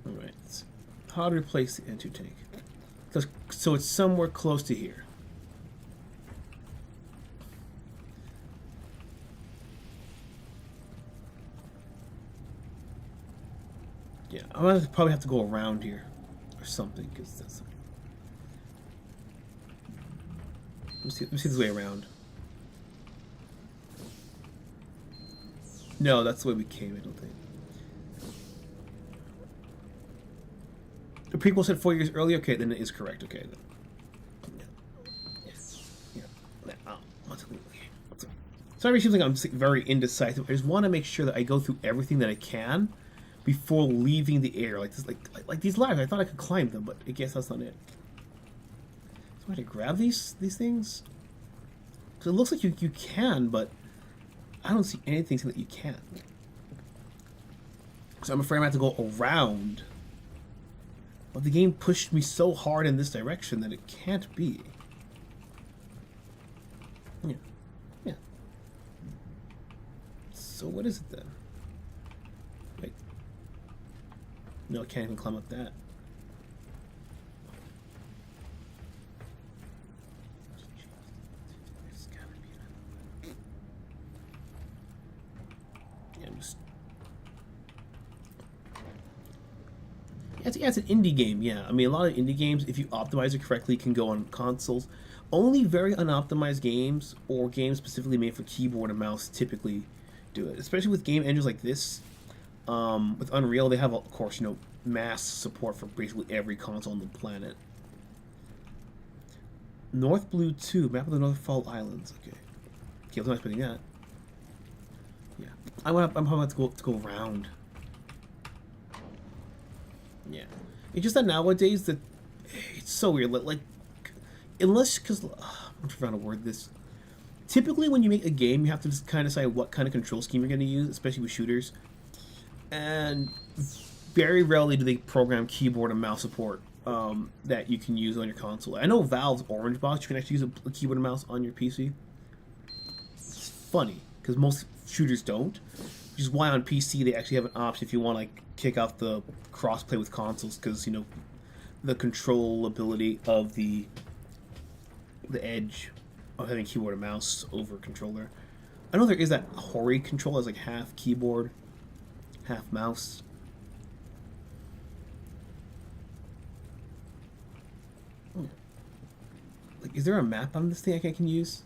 Alright. How to replace the N2 tank? So it's somewhere close to here. Yeah, I'm gonna probably have to go around here or something, because that's. Let me see this way around. No, that's the way we came, I don't think. The prequel said 4 years earlier. Okay, then it is correct. Okay. Yeah. Sorry, it seems like I'm very indecisive. I just want to make sure that I go through everything that I can before leaving the air. Like this, like these ladders. I thought I could climb them, but I guess that's not it. So I have to grab these things. Because it looks like you can, but I don't see anything saying that you can't. So I'm afraid I'm going to have to go around. But the game pushed me so hard in this direction that it can't be. Yeah. So what is it then? Wait. No, I can't even climb up that. Yeah, I'm just... Yeah, it's an indie game, yeah. I mean, a lot of indie games, if you optimize it correctly, can go on consoles. Only very unoptimized games, or games specifically made for keyboard and mouse, typically do it. Especially with game engines like this. With Unreal, they have, of course, you know, mass support for basically every console on the planet. North Blue 2, map of the North Fall Islands. Okay. Okay, I'm not expecting that. Yeah. I'm probably about to go around. Yeah, it's just that nowadays that it's so weird. Like unless because I'm trying to word this. Typically, when you make a game, you have to just kind of decide what kind of control scheme you're going to use, especially with shooters. And very rarely do they program keyboard and mouse support that you can use on your console. I know Valve's Orange Box, you can actually use a keyboard and mouse on your PC. It's funny because most shooters don't. Which is why on PC they actually have an option if you want to like kick out the crossplay with consoles, because you know the controllability of the edge of having keyboard and mouse over controller. I know there is that Hori controller as like half keyboard, half mouse. Oh. Like, is there a map on this thing I can use?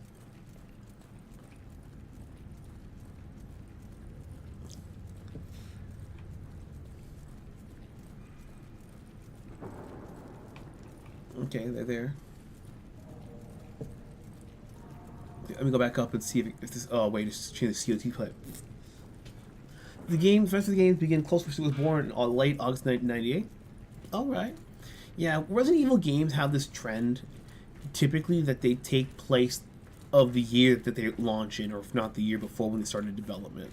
Okay, they're there. Let me go back up and see if this. Oh wait, it's change the COT play. The rest of the games begin. Close Pursuit was born in late August 1998. All right. Yeah, Resident Evil games have this trend, typically that they take place of the year that they launch in, or if not the year before when they started development.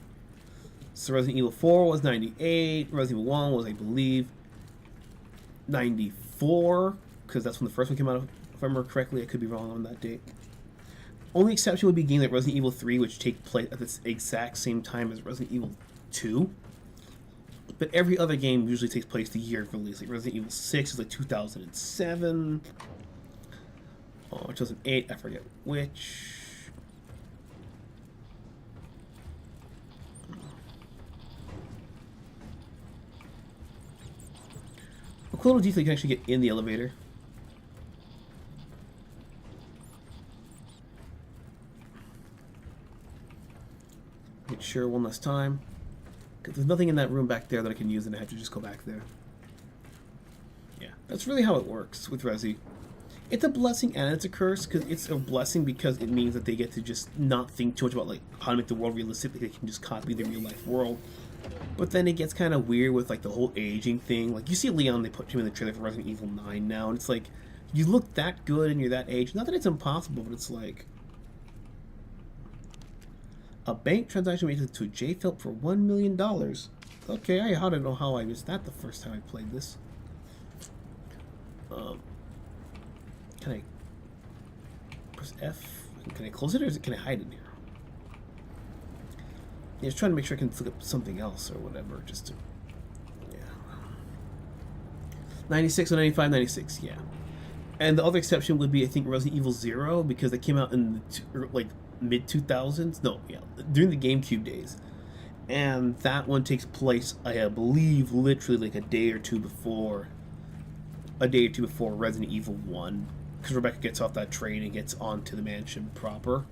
So Resident Evil 4 was 98. Resident Evil 1 was, I believe, 94. Because that's when the first one came out, if I remember correctly. I could be wrong on that date. Only exception would be games like Resident Evil 3, which take place at the exact same time as Resident Evil 2. But every other game usually takes place the year of release. Like Resident Evil 6 is like 2007. 2008, I forget which. A cool little detail, you can actually get in the elevator. Make sure one last time, because there's nothing in that room back there that I can use, and I have to just go back there. Yeah, that's really how it works with Resi. It's a blessing and it's a curse, because it's a blessing because it means that they get to just not think too much about like how to make the world realistic. They can just copy the real life world. But then it gets kind of weird with like the whole aging thing. Like you see Leon, they put him in the trailer for Resident Evil 9 now, and it's like you look that good and you're that age. Not that it's impossible, but it's like. A bank transaction made to J. Philp for $1 million. Okay, I don't know how I missed that the first time I played this. Can I press F? Can I close it, or can I hide it here? Yeah, just trying to make sure I can look up something else or whatever, just to. Yeah. 96 or 95, 96, yeah. And the other exception would be, I think, Resident Evil 0, because they came out in the like mid-2000s. No, yeah, during the GameCube days. And that one takes place, I believe, literally like a day or two before Resident Evil 1. Because Rebecca gets off that train and gets onto the mansion proper.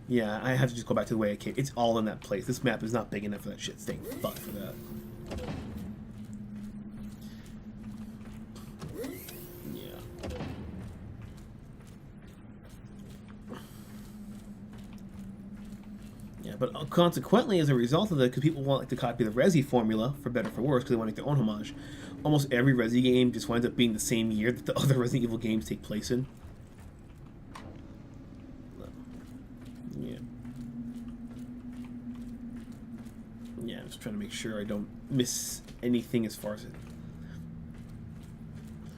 Yeah, I have to just go back to the way I came. It's all in that place. This map is not big enough for that shit. Thank fuck for that. Yeah, but consequently, as a result of that, because people want to copy the Resi formula, for better or for worse, because they want to make their own homage, almost every Resi game just winds up being the same year that the other Resident Evil games take place in. Yeah. Yeah, I'm just trying to make sure I don't miss anything as far as it.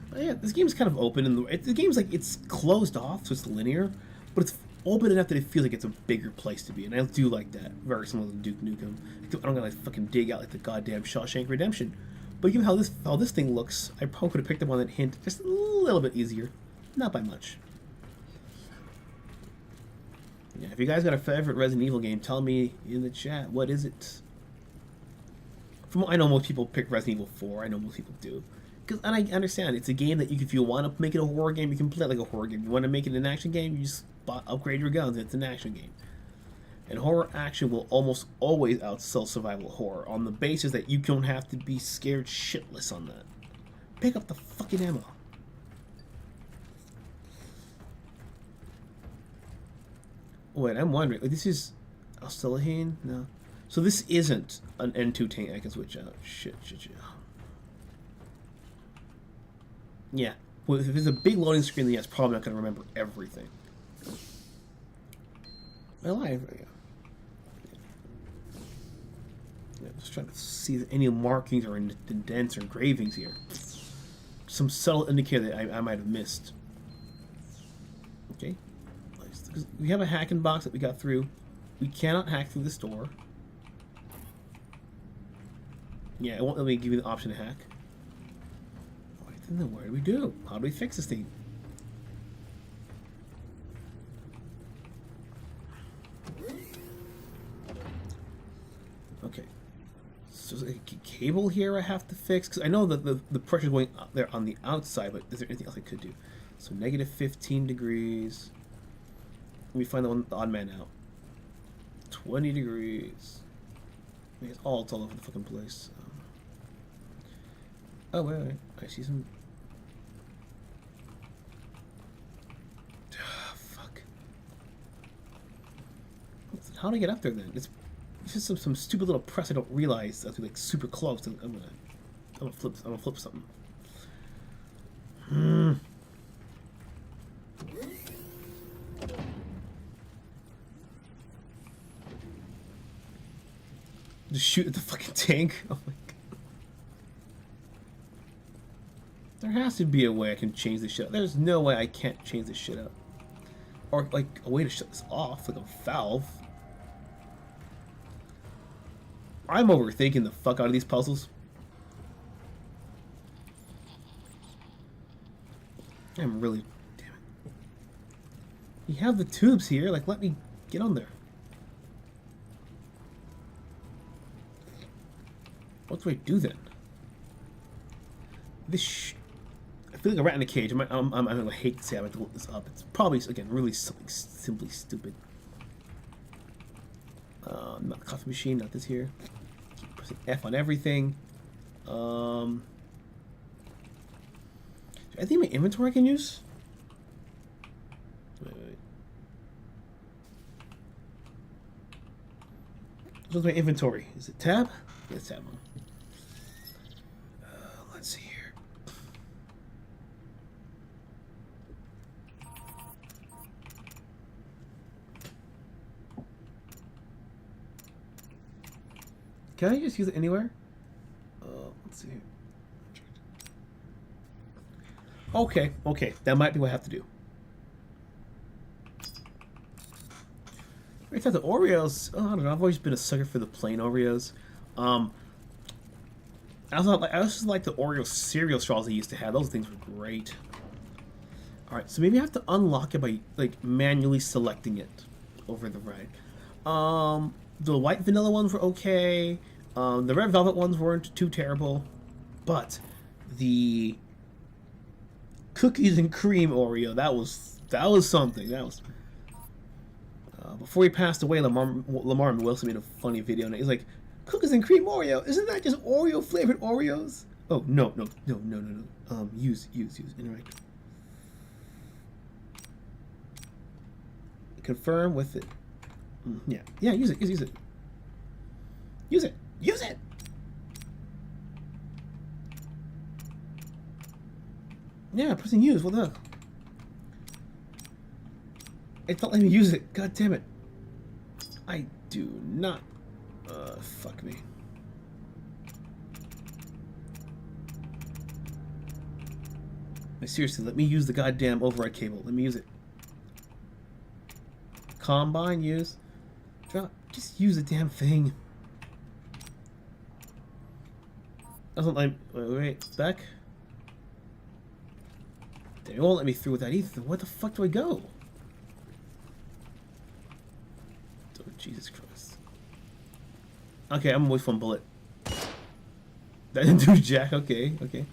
But yeah, this game's kind of open, and the game's like, it's closed off, so it's linear, but it's open enough that it feels like it's a bigger place to be, and I do like that. Very similar to Duke Nukem. I don't gotta like fucking dig out like the goddamn Shawshank Redemption. But given how this thing looks, I probably could have picked up on that hint just a little bit easier, not by much. Yeah, if you guys got a favorite Resident Evil game, tell me in the chat. What is it? From what I know, most people pick Resident Evil 4. I know most people do. And I understand, it's a game that if you want to make it a horror game, you can play it like a horror game. You want to make it an action game, you just upgrade your guns, it's an action game. And horror action will almost always outsell survival horror on the basis that you don't have to be scared shitless on that. Pick up the fucking ammo. Wait, I'm wondering, this is Alcelahine? No. So this isn't an N2 tank I can switch out. Shit. Yeah. Well, if it's a big loading screen, then yeah, it's probably not going to remember everything. My life. Yeah, just trying to see if any markings or indents or engravings here. Some subtle indicator that I might have missed. Okay. We have a hacking box that we got through. We cannot hack through this door. Yeah, it won't let me give you the option to hack. Alright, then what do we do? How do we fix this thing? Okay. So there's a cable here I have to fix, because I know that the pressure's going up there on the outside, but is there anything else I could do? So negative 15 degrees. Let me find the odd man out. 20 degrees. I mean, it's all over the fucking place. Oh, wait. I see some... Fuck. How do I get up there, then? It's just some stupid little press I don't realize that's like super close. I'm gonna flip something. Just shoot at the fucking tank. Oh my god. There has to be a way I can change this shit out. There's no way I can't change this shit out. Or like a way to shut this off, like a valve. I'm overthinking the fuck out of these puzzles. I'm really... Damn it. You have the tubes here, like let me get on there. What do I do then? This I feel like a rat in a cage. I'm gonna hate to say I have to look this up. It's probably, again, really something simply stupid. Not the coffee machine, not this here. Keep pressing F on everything. I think my inventory I can use? Wait. What's my inventory? Is it tab? Yeah, it's tab. Let's see here. Can I just use it anywhere? Let's see here. Okay, that might be what I have to do. I thought the Oreos. Oh, I don't know. I've always been a sucker for the plain Oreos. I also like the Oreo cereal straws they used to have. Those things were great. All right, so maybe I have to unlock it by like manually selecting it over the right. The white vanilla ones were okay. The red velvet ones weren't too terrible, but the cookies and cream Oreo, that was something. That was before he passed away. Lamar Wilson made a funny video, and he's like, "Cookies and cream Oreo, isn't that just Oreo flavored Oreos?" Oh no. Use interact. Confirm with it. Yeah. Use it. Use it. Yeah, pressing use. What the hell? It's not letting me use it. God damn it. I do not. Fuck me. Like, seriously, let me use the goddamn override cable. Let me use it. Combine, use. Just use the damn thing. Doesn't like. Wait, back. They won't let me through with that either. Where the fuck do I go? Oh, Jesus Christ. Okay, I'm with one bullet. That didn't do jack. Okay, okay.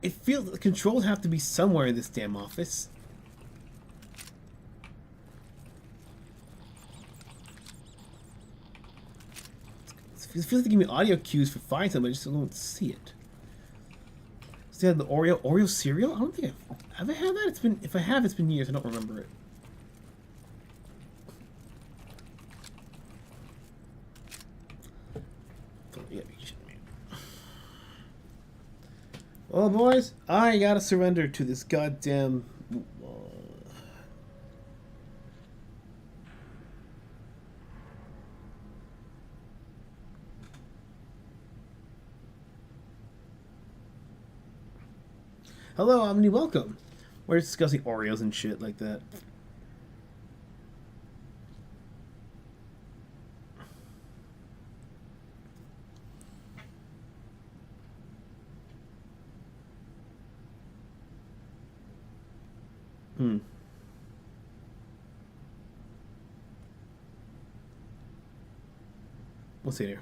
It feels the controls have to be somewhere in this damn office. It feels like they give me audio cues for finding something, I just don't see it. So the Oreo cereal? I don't think I've ever had that. It's been, if I have, it's been years. I don't remember it. Yeah, you shouldn't be. Well, boys, I gotta surrender to this goddamn. Hello, Omni, welcome. We're discussing Oreos and shit like that. What's in here?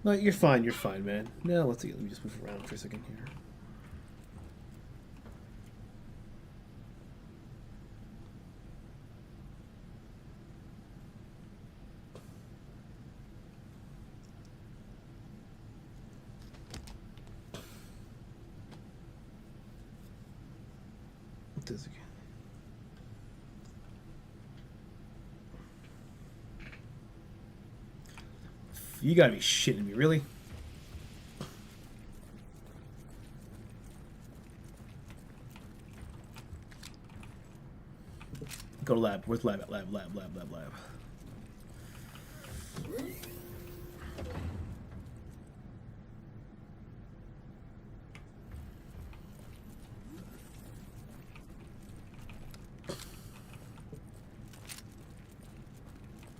No, you're fine, man. No, let's see. Let me just move around for a second here. What does again? You gotta be shitting me, really? Go to lab. Where's lab at? Lab.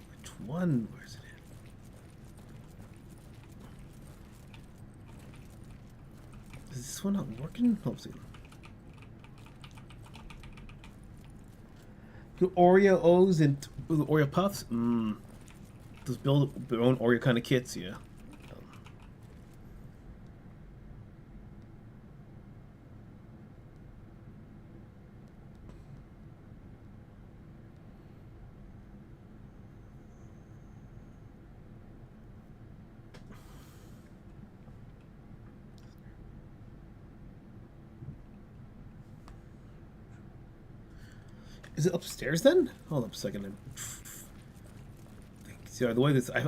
Which one? Where's it? Is this one not working? Let's see. Do Oreos and Oreo Puffs? Those build their own Oreo kind of kits, yeah. Is it upstairs then? Hold up a second. See, the way this I'm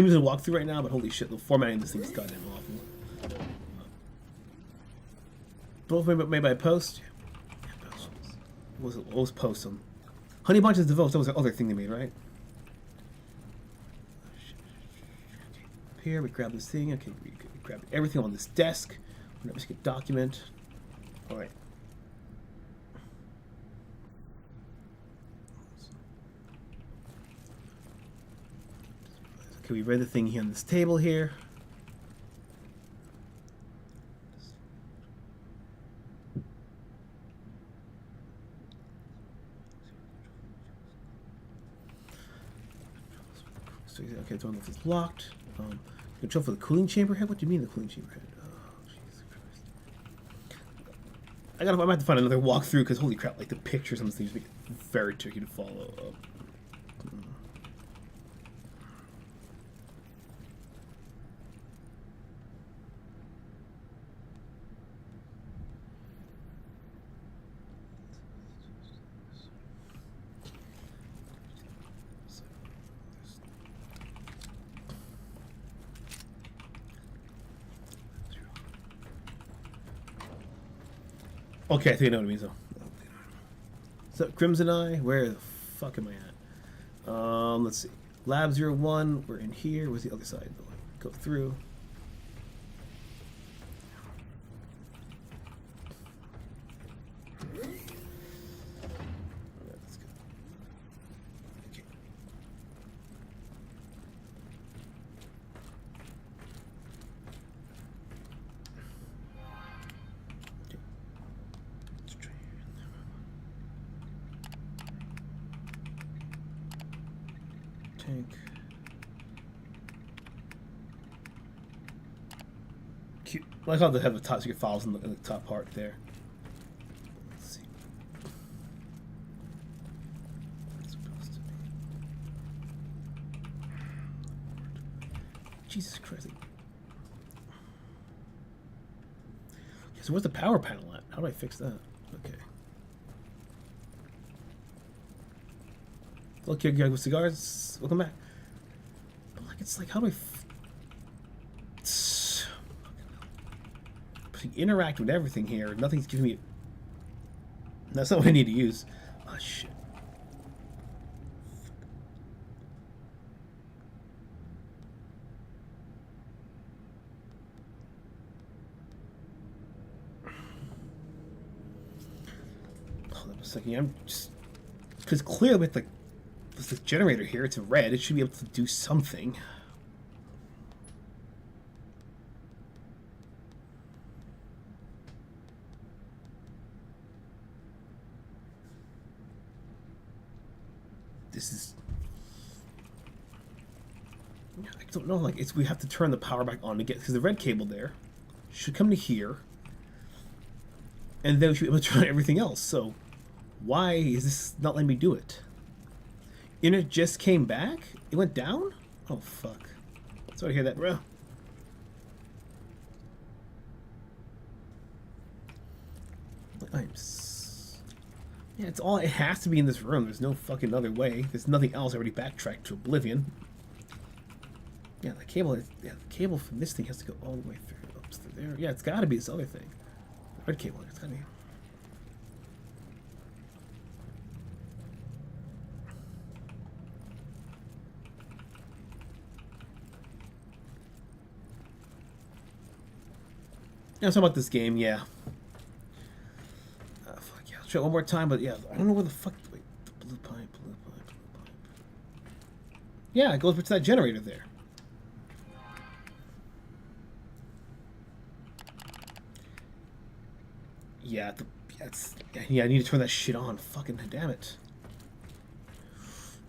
using a walkthrough right now, but holy shit, the formatting of this thing is goddamn awful. Both made by post. Yeah, post. What was post on? Honey Bunches developed. That was the other thing they made, right? Here we grab this thing. Okay, we grab everything on this desk. We're just gonna document. All right. Okay, we read the thing here on this table here. So, okay, so if it's locked. Control for the cooling chamber head? What do you mean the cooling chamber head? Oh, Jesus Christ. I might have to find another walkthrough because holy crap, like the pictures on this thing make it very tricky to follow. Okay, I think I know what it means though. So, Crimson Eye, where the fuck am I at? Let's see. Lab 01, we're in here. Where's the other side? Go through. Let's go. Okay. Okay. Let's try here. Tank. Cute. I like how they have the top secret files in the top part there. Let's see. What's it supposed to be? Jesus Christ. Okay, so where's the power panel at? How do I fix that? Okay. Look here, guys with cigars. Welcome back. But like, it's like, how do I interact with everything here? Nothing's giving me. That's not what I need to use. Oh shit. Hold on a second. I'm just because clearly with the this generator here, it's red. It should be able to do something. This is. I don't know. Like we have to turn the power back on to get because the red cable there should come to here, and then we should be able to turn on everything else. So, why is this not letting me do it? Internet just came back? It went down? Oh, fuck. Sorry to hear that, bro. Yeah, it's all. It has to be in this room. There's no fucking other way. There's nothing else. I already backtracked to oblivion. Yeah, the cable. Yeah, the cable from this thing has to go all the way through up to there. Yeah, it's got to be this other thing. The red cable. It's got to be. Yeah, I'm talking about this game, yeah. Fuck yeah, I'll try it one more time, but yeah, I don't know where the fuck. Wait, the blue pipe, blue pipe, blue pipe. Yeah, it goes to that generator there. Yeah, yeah, I need to turn that shit on. Fucking damn it.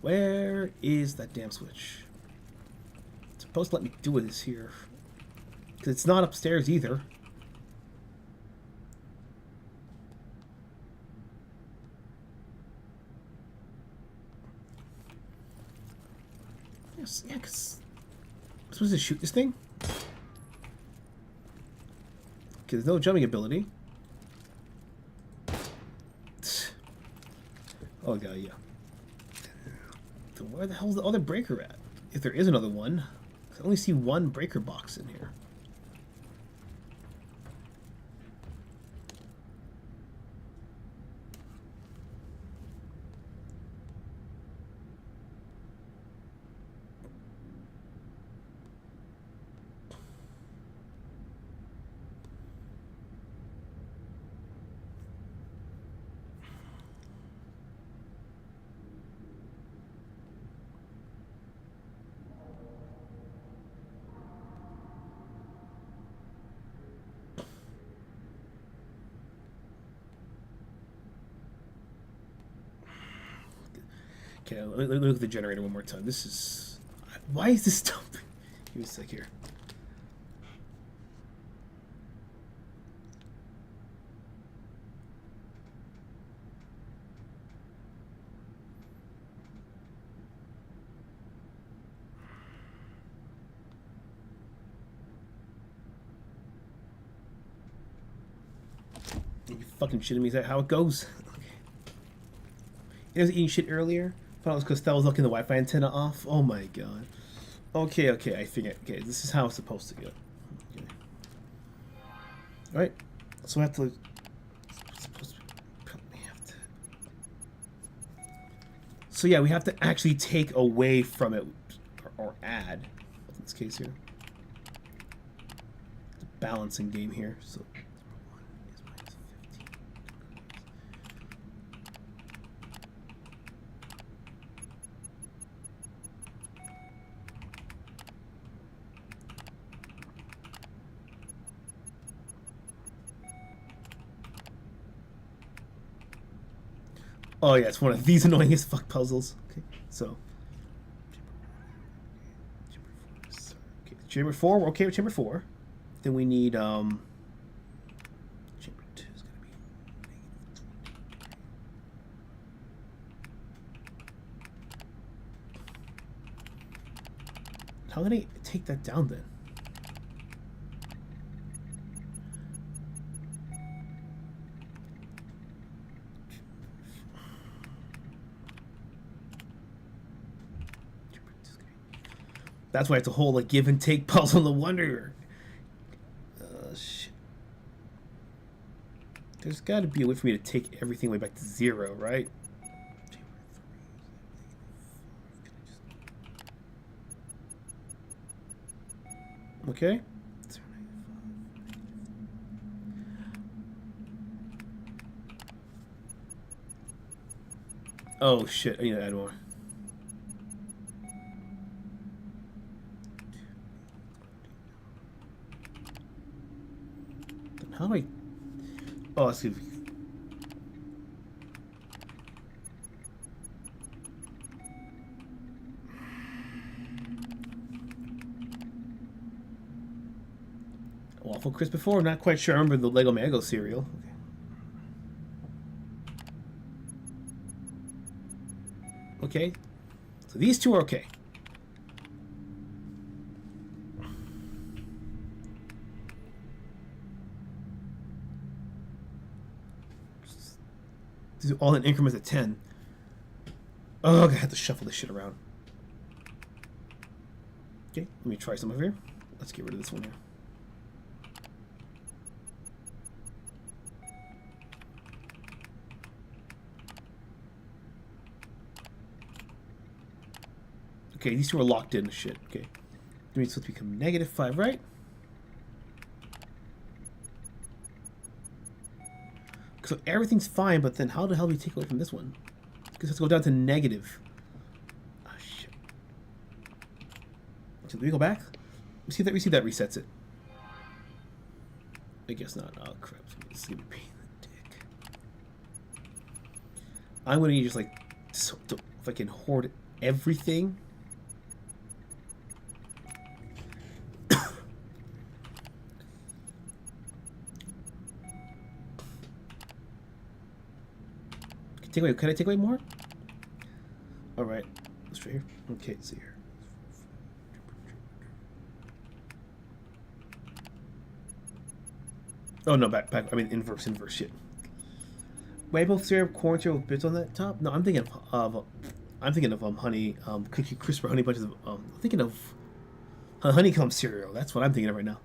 Where is that damn switch? It's supposed to let me do this here. Because it's not upstairs either. Yeah, because I'm supposed to shoot this thing? Okay, there's no jumping ability. Oh god, yeah. So where the hell's the other breaker at? If there is another one. I only see one breaker box in here. Okay, let me look at the generator one more time. This is... Why is this dumping? Give me a sec here. Are you fucking shitting me? Is that how it goes? Okay. I was eating shit earlier. I thought it was because Stella was looking the Wi-Fi antenna off. Oh my god. Okay, okay, I figured. Okay, this is how it's supposed to go. Okay. Alright. So I have to... It's supposed to be... So yeah, we have to actually take away from it or add. In this case here, it's a balancing game here. So. Oh yeah, it's one of these annoying as fuck puzzles. Okay, so chamber 4, we're okay with chamber 4. Then we need chamber 2 is gonna be how did I take that down then? That's why it's a whole like give and take puzzle. No wonder. Shit. There's got to be a way for me to take everything way back to 0, right? Okay. Oh shit! I need to add more. How do I... Oh, let's see. Waffle crisp before? Not quite sure. I remember the Lego Mango cereal. Okay. So these two are okay. All in increments of 10. Oh, I have to shuffle this shit around. Okay, let me try some over here. Let's get rid of this one here. Okay, these two are locked in. Shit. Okay, it's supposed to become -5, right? So everything's fine, but then how the hell do we take away from this one? Because let's go down to negative. Oh shit. So do we go back? We see that resets it. I guess not. Oh crap. This is gonna be a pain in the dick. I'm gonna need just like so, if I can hoard everything. Can I take away more? All right, let's try here. Okay, let's see here. Oh no, back. I mean inverse shit. Maple syrup, corn syrup with bits on that top. No, I'm thinking of honey, cookie crisp or honey bunches of. I'm thinking of honeycomb cereal. That's what I'm thinking of right now.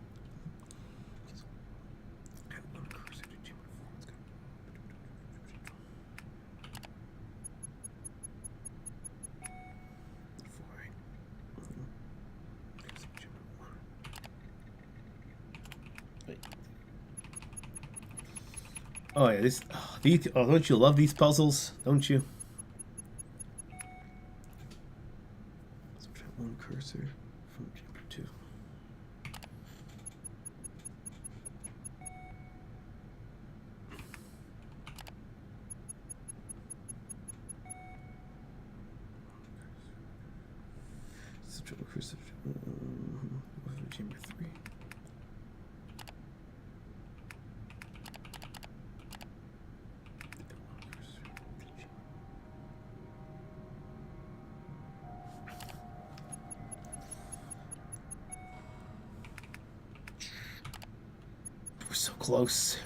Oh yeah, these. Oh, don't you love these puzzles? Don't you? Subtract 1 cursor from chamber 2. Subtract 1 cursor from chamber 3. We're so close.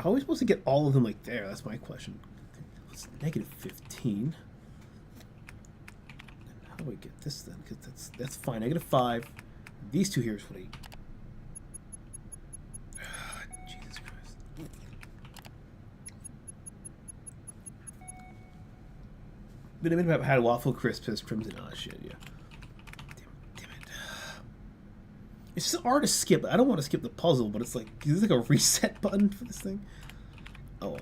How are we supposed to get all of them like there? That's my question. It's negative 15. How do we get this then? Because that's fine. Negative 5. These two here is what 8. Jesus Christ. Been a minute about had waffle crisp as crimson. Oh shit, yeah. Damn it. It's just hard to skip. I don't want to skip the puzzle, but it's like, is there like a reset button for this thing? Oh well.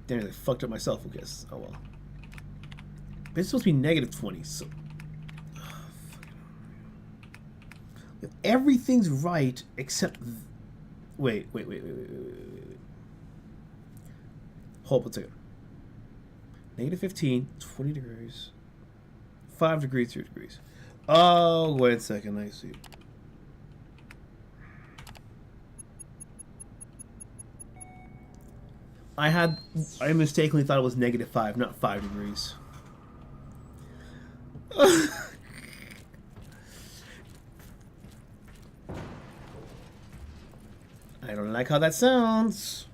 Damn it, I fucked up myself, I guess. Oh well. But it's supposed to be negative 20, so... Everything's right except... Wait. Hold up a second. Negative 15, 20 degrees, 5 degrees, 3 degrees. Oh, wait a second, I see. I mistakenly thought it was negative 5, not 5 degrees. I don't like how that sounds.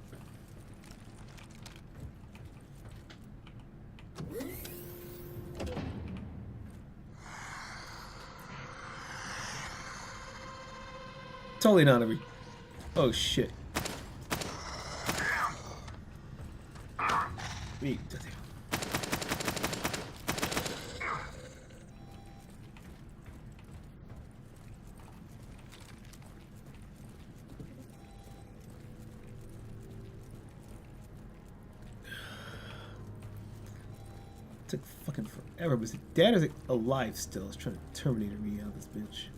Totally not every... Oh shit. Wait. Took fucking forever, but his dad is alive still. He's trying to terminate me out of this bitch.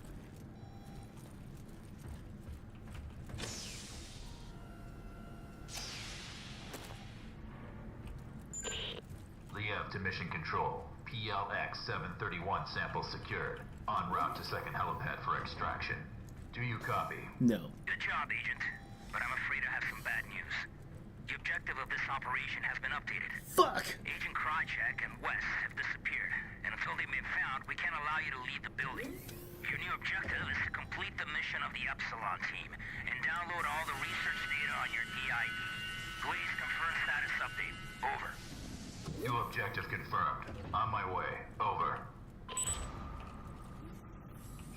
To mission control. PLX 731 sample secured. En route to second helipad for extraction. Do you copy? No. Good job, Agent. But I'm afraid I have some bad news. The objective of this operation has been updated. Fuck! Agent Krychek and Wes have disappeared, and until they've been found, we can't allow you to leave the building. Your new objective is to complete the mission of the Epsilon team and download all the research data on your DID. Please confirm status update. Over. New objective confirmed. On my way. Over.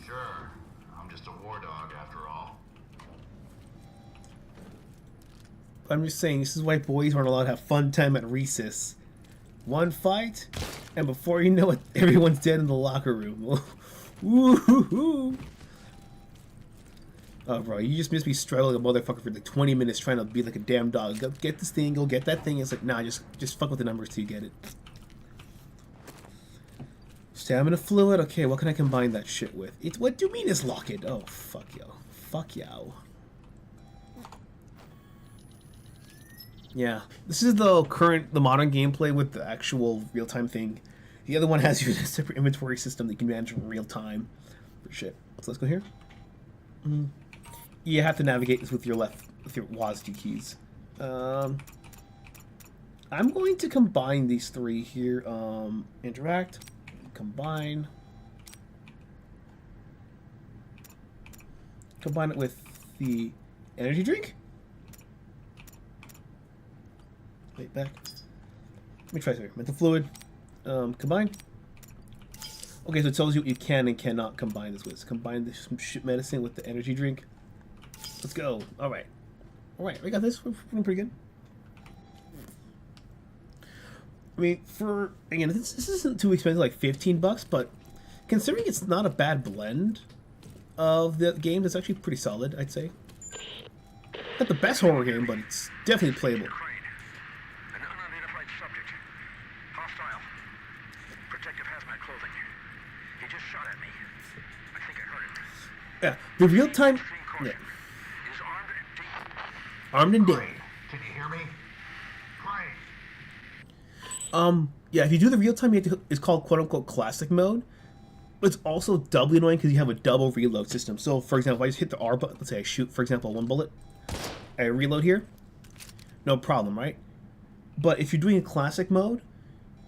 Sure. I'm just a war dog after all. I'm just saying, this is why boys aren't allowed to have fun time at recess. One fight, and before you know it, everyone's dead in the locker room. Woo-hoo-hoo. Oh, bro, you just must be struggling a motherfucker for like 20 minutes trying to be like a damn dog. Go get this thing, go get that thing. It's like, nah, just fuck with the numbers till you get it. Stamina fluid? Okay, what can I combine that shit with? What do you mean is lock it? Oh, fuck yo. Fuck yo. Yeah, this is the modern gameplay with the actual real-time thing. The other one has you in a separate inventory system that you can manage in real time. For shit. So let's go here. You have to navigate this with your WASD keys. I'm going to combine these three here. Interact, combine it with the energy drink. Wait, back. Let me try this here. Mental fluid. Combine. Okay, so it tells you what you can and cannot combine this with. So combine this shit medicine with the energy drink. Let's go. Alright. Alright, we got this. We're doing pretty good. I mean, again, this isn't too expensive, like $15, but considering it's not a bad blend of the game, it's actually pretty solid, I'd say. Not the best horror game, but it's definitely playable. An unidentified subject. Hostile. Protective hazmat clothing. He just shot at me. I think I heard him. Yeah, the real-time... Yeah. Is armed and deep. Armed and deep. Can you hear me? Crane. Yeah, if you do the real-time, it's called quote-unquote classic mode. But it's also doubly annoying because you have a double reload system. So, for example, if I just hit the R button, let's say I shoot, for example, one bullet, I reload here, no problem, right? But if you're doing a classic mode,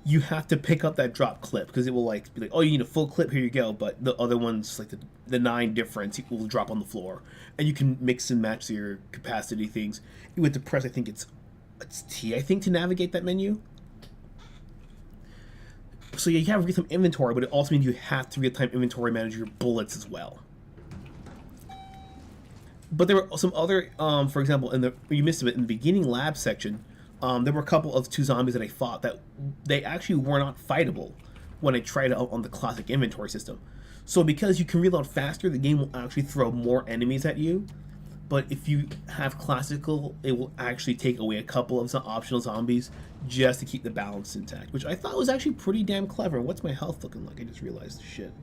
you have to pick up that drop clip because it will like be like, oh, you need a full clip, here you go. But the other ones, like the 9 difference, will drop on the floor, and you can mix and match your capacity things. You have to press, I think it's T, I think, to navigate that menu. So you have real-time inventory, but it also means you have to real-time inventory manage your bullets as well. But there were some other, for example, you missed it in the beginning lab section. There were a couple of 2 zombies that I fought that they actually were not fightable when I tried it out on the classic inventory system. So because you can reload faster, the game will actually throw more enemies at you. But if you have classical, it will actually take away a couple of optional zombies just to keep the balance intact, which I thought was actually pretty damn clever. What's my health looking like? I just realized shit.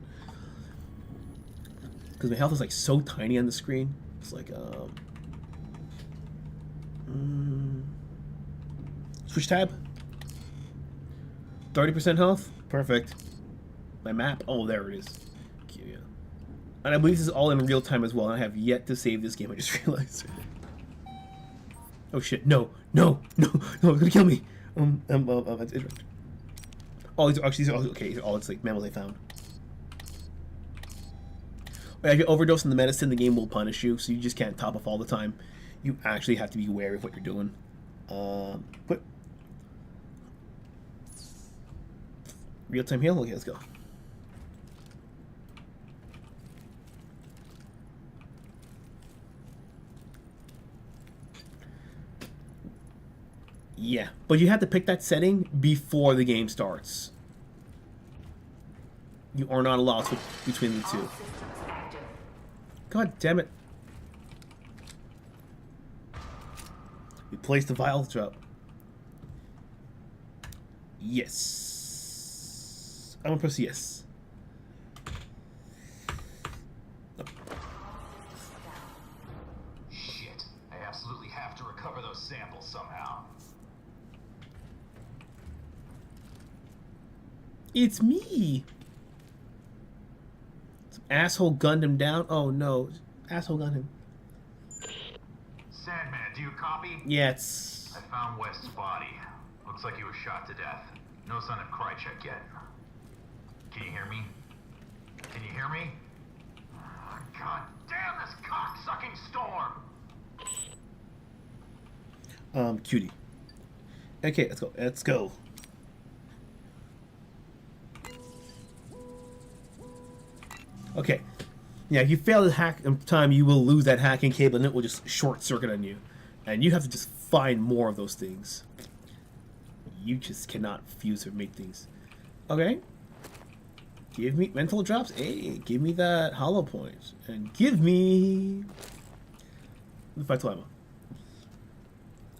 Because my health is like so tiny on the screen. It's like, switch tab. 30% health. Perfect. My map. Oh, there it is. Cute, yeah. And I believe this is all in real time as well. And I have yet to save this game. I just realized. Oh shit! No! No! No! No! It's gonna kill me. Oh, these are okay. These are all it's like mammals I found. If you overdose on the medicine, the game will punish you, so you just can't top off all the time. You actually have to be wary of what you're doing. But real-time heal? Okay, let's go. Yeah, but you have to pick that setting before the game starts. You are not allowed to switch between the two. God damn it. Replace the vial drop. Yes. I'm gonna press yes. Oh. Shit. I absolutely have to recover those samples somehow. It's me. Some asshole gunned him down. Oh no. Asshole gunned him. Sandman, do you copy? Yeah, it's... I found West's body. Looks like he was shot to death. No sign of cry check yet. Can you hear me? Can you hear me? God damn this cock-sucking storm! Cutie. Okay, let's go. Let's go. Okay. Yeah, if you fail to hack in time, you will lose that hacking cable and it will just short circuit on you. And you have to just find more of those things. You just cannot fuse or make things. Okay. Give me mental drops. Hey, give me that hollow point. And give me the Vital Ammo.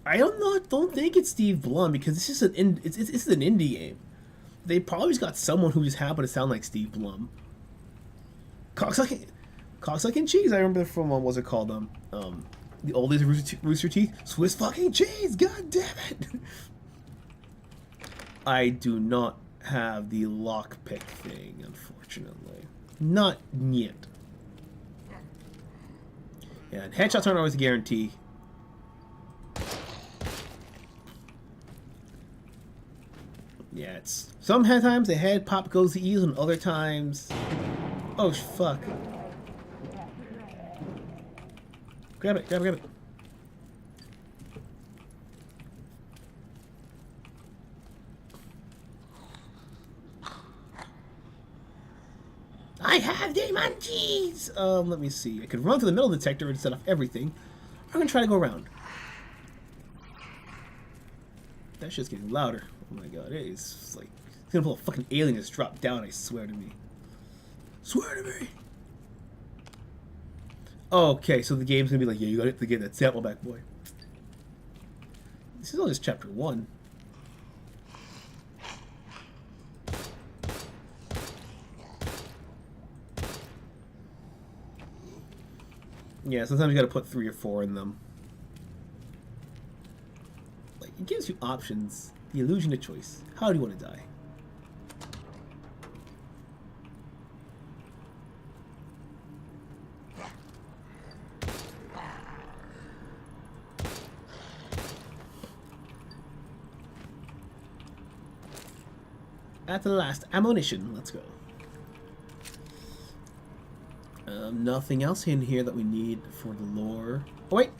I don't think it's Steve Blum because this is an it's an indie game. They probably just got someone who just happened to sound like Steve Blum. Cocksucking cheese. I remember from what was it called? The oldest Rooster Teeth. Swiss fucking cheese. God damn it. I do not have the lockpick thing, unfortunately. Not yet. Yeah, and headshots aren't always a guarantee. Yeah, it's sometimes the head pop goes to ease, and other times. Oh fuck! Grab it! Grab it! Grab it! I have Daymare cheese! Let me see. I could run to the middle detector and set off everything. I'm gonna try to go around. That shit's getting louder. Oh my god, it is like... It's gonna pull a fucking alien just drop down, I swear to me. Swear to me! Okay, so the game's gonna be like, yeah, you gotta get that sample back, boy. This is all just chapter 1. Yeah, sometimes you gotta put 3 or 4 in them. Like, it gives you options. The illusion of choice. How do you want to die? at the last ammunition. Let's go. Nothing else in here that we need for the lore. Oh, wait.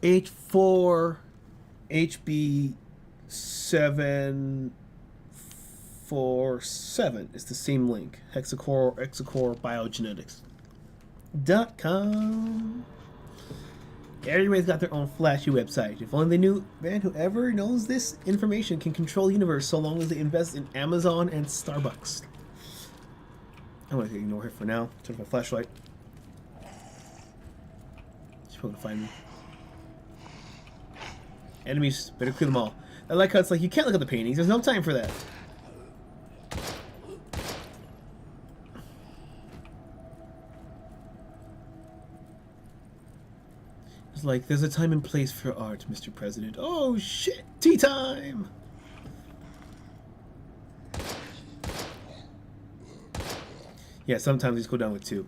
H4 HB 747 is the same link. Hexacore biogenetics.com. Everybody's got their own flashy website. If only they knew, man, whoever knows this information can control the universe so long as they invest in Amazon and Starbucks. I'm going to ignore her for now. Turn off my flashlight. She's probably going to find me. Enemies, better clear them all. I like how it's like, you can't look at the paintings. There's no time for that. It's like, there's a time and place for art, Mr. President. Oh, shit! Tea time! Yeah, sometimes these go down with 2.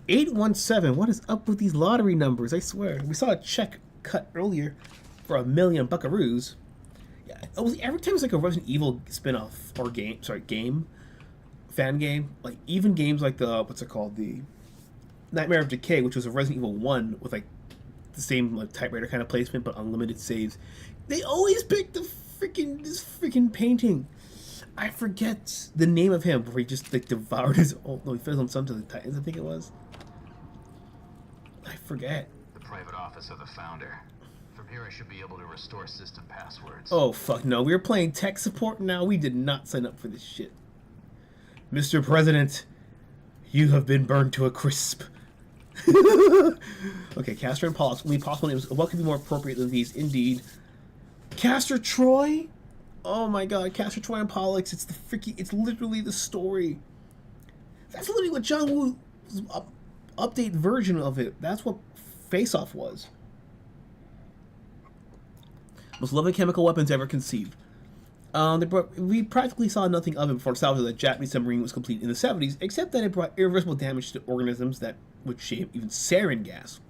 817, what is up with these lottery numbers? I swear. We saw a check cut earlier for $1 million buckaroos. Yeah, it was, every time it's like a Resident Evil spin-off or game, fan game. Like, even games like the, what's it called? The Nightmare of Decay, which was a Resident Evil 1 with like the same like typewriter kind of placement but unlimited saves. They always pick this freaking painting. I forget the name of him before he just like devoured his own. No, he fed on some to the Titans, I think it was. I forget. The private office of the founder. From here I should be able to restore system passwords. Oh fuck no, we were playing tech support now. We did not sign up for this shit. Mr. President, you have been burned to a crisp. Okay, Castor and Pollux. Only possible names. What could be more appropriate than these? Indeed. Castor Troy? Oh my god, Castor Troy and Pollux. It's the it's literally the story. That's literally what John Woo's update version of it. That's what Face Off was. Most lovely chemical weapons ever conceived. We practically saw nothing of it before salvage of the Japanese submarine was complete in the 70s, except that it brought irreversible damage to organisms that would shame even sarin gas.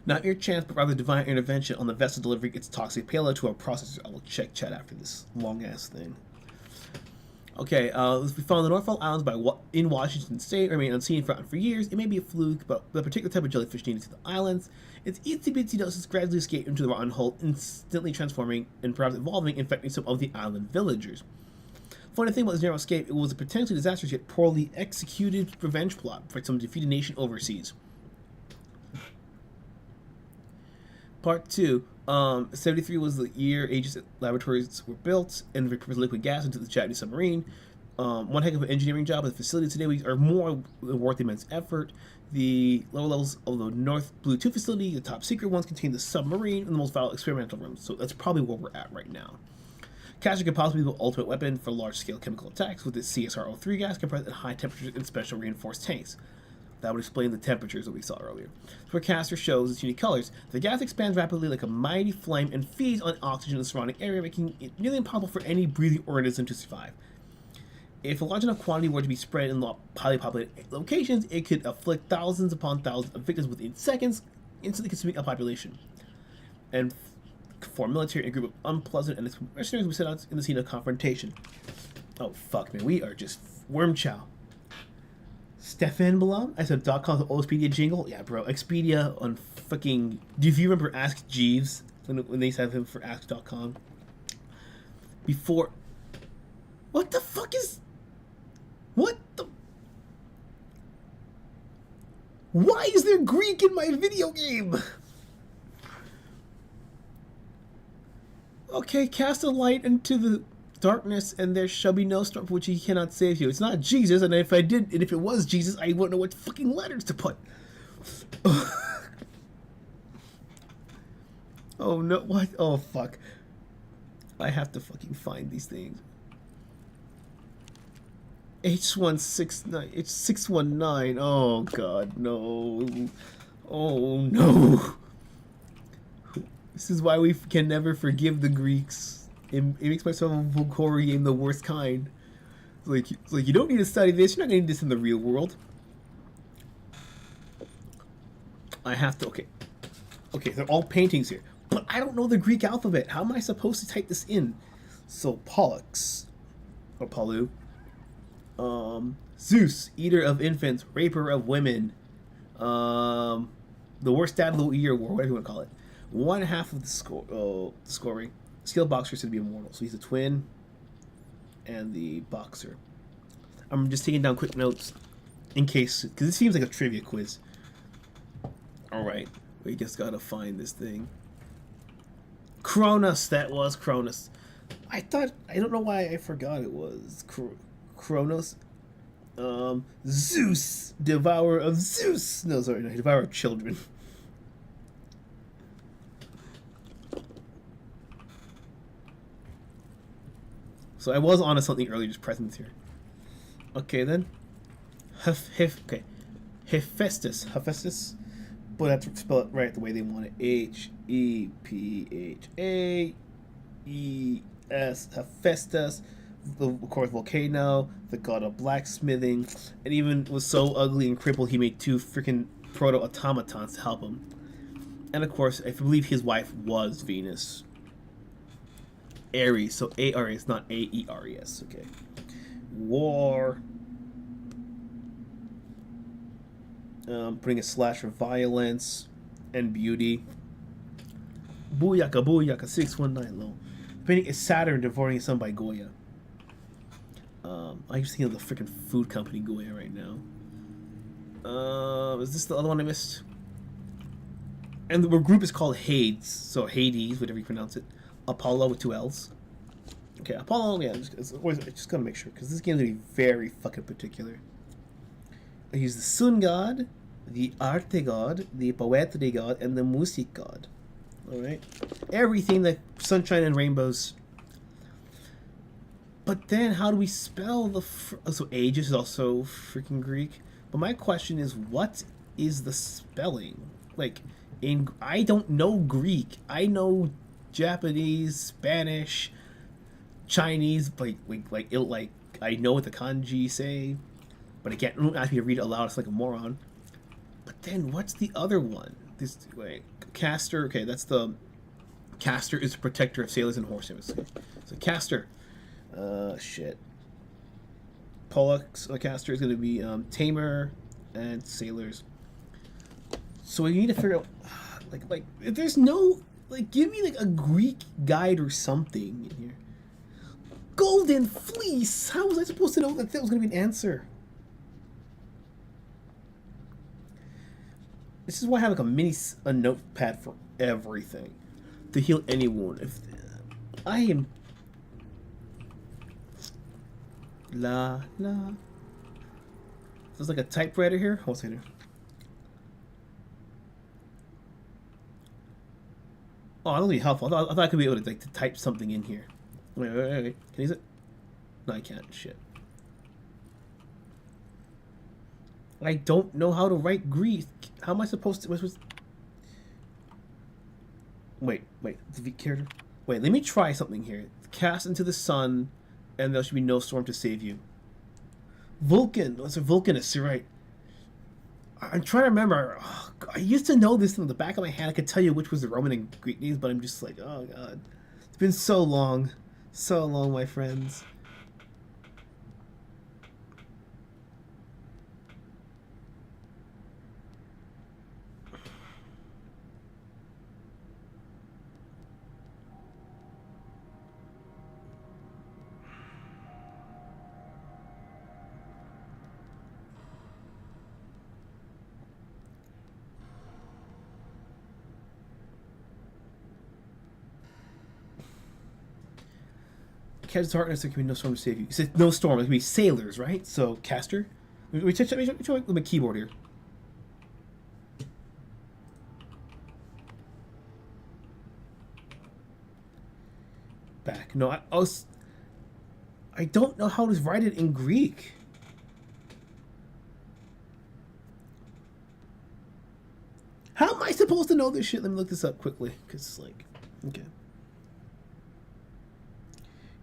Not mere chance, but rather divine intervention on the vessel delivering its toxic payload to our processor. I will check chat after this long-ass thing. Okay, we found the Norfolk Islands in Washington State remain unseen for years. It may be a fluke, but the particular type of jellyfish native to the islands. Its itsy-bitsy doses gradually escape into the rotten hull, instantly transforming and perhaps evolving, infecting some of the island villagers. Funny thing about this narrow escape, it was a potentially disastrous yet poorly executed revenge plot for some defeated nation overseas. Part 2. 73 was the year Aegis laboratories were built and repurposed liquid gas into the Japanese submarine. One heck of an engineering job at the facility today are more worth the immense effort. The lower levels of the North Blue 2 facility, the top secret ones, contain the submarine and the most vital experimental rooms, so that's probably where we're at right now. Castor could possibly be the ultimate weapon for large-scale chemical attacks with its CSRO3 gas compressed at high temperatures in special reinforced tanks. That would explain the temperatures that we saw earlier. Where Castor shows its unique colors, the gas expands rapidly like a mighty flame and feeds on oxygen in the surrounding area, making it nearly impossible for any breathing organism to survive. If a large enough quantity were to be spread in highly populated locations, it could afflict thousands upon thousands of victims within seconds, instantly consuming a population. And for military and a group of unpleasant and mercenaries, we set out in the scene of confrontation. Oh fuck, man, we are just worm chow. Stefan Balam? I said .com's Expedia jingle? Yeah, bro. Expedia on fucking... Do you remember Ask Jeeves? When they used to have him for Ask.com? Before... What the fuck is... What the... Why is there Greek in my video game? Okay, cast a light into the darkness and there shall be no storm for which he cannot save you. It's not Jesus, and if it was Jesus, I wouldn't know what fucking letters to put. Oh no, what? Oh fuck. I have to fucking find these things. H169, H619, oh god, no. Oh no. This is why we can never forgive the Greeks. It makes my survival horror game the worst kind. It's like you don't need to study this. You're not going to need this in the real world. I have to. Okay, they're all paintings here, but I don't know the Greek alphabet. How am I supposed to type this in? So Pollux, or Palu, Zeus, eater of infants, raper of women, the worst dad of the year, or whatever you want to call it. 1/2 of the scoring. Skill boxer said to be immortal, so he's a twin, and the boxer. I'm just taking down quick notes in case, because it seems like a trivia quiz. All right, we just gotta find this thing. Cronus, that was Cronus. I don't know why I forgot it was Cronus. Zeus, devourer of Zeus. No, sorry, no, devourer of children. So I was on to something earlier, just presence here. Okay then. Okay. Hephaestus. But I have to spell it right the way they want it. Hephaestus. Hephaestus. Of course, volcano, the god of blacksmithing, and even was so ugly and crippled he made 2 freaking proto-automatons to help him. And of course, I believe his wife was Venus. Ares, so A-R-S, not A-E-R-E-S, okay. War. Putting a slash for violence and beauty. Booyaka, booyaka, 619 low. Painting is Saturn devouring his son by Goya. I'm just thinking of the freaking food company Goya right now. Is this the other one I missed? And the group is called Hades, so Hades, whatever you pronounce it. Apollo with 2 L's. Okay, Apollo, yeah, just gotta make sure, because this game's gonna be very fucking particular. He's the sun god, the arte god, the poetry god, and the music god. Alright? Everything like sunshine and rainbows. But then, how do we spell the... so ages is also freaking Greek. But my question is, what is the spelling? Like, I don't know Greek. I know Japanese, Spanish, Chinese, like I know what the kanji say, but don't ask me to read it aloud. It's like a moron. But then, what's the other one? Castor. Okay, that's the... Castor is the protector of sailors and horses. Okay. So Castor. Shit. Pollux, Castor is going to be tamer and sailors. So we need to figure out, like, if there's no, like, give me like a Greek guide or something in here. Golden fleece. How was I supposed to know that was going to be an answer? This is why I have like a notepad for everything to heal any wound. If I am. La. There's like a typewriter here. Hold on a second. Oh, that'll be helpful. I thought I could be able to like to type something in here. Wait. Can I use it? No, I can't. Shit. I don't know how to write Greek. How am I supposed to? Wait. The V character. Wait. Let me try something here. Cast into the sun. And there should be no storm to save you. Vulcan. That's a Vulcanist, you're right. I'm trying to remember. Oh, I used to know this in the back of my hand. I could tell you which was the Roman and Greek names, but I'm just like, oh god. It's been so long. So long, my friends. Catches darkness, there can be no storm to save you. You said no storm, it can be sailors, right? So, Castor? Let me check my keyboard here. Back. No, I don't know how to write it in Greek. How am I supposed to know this shit? Let me look this up quickly, because it's like, okay.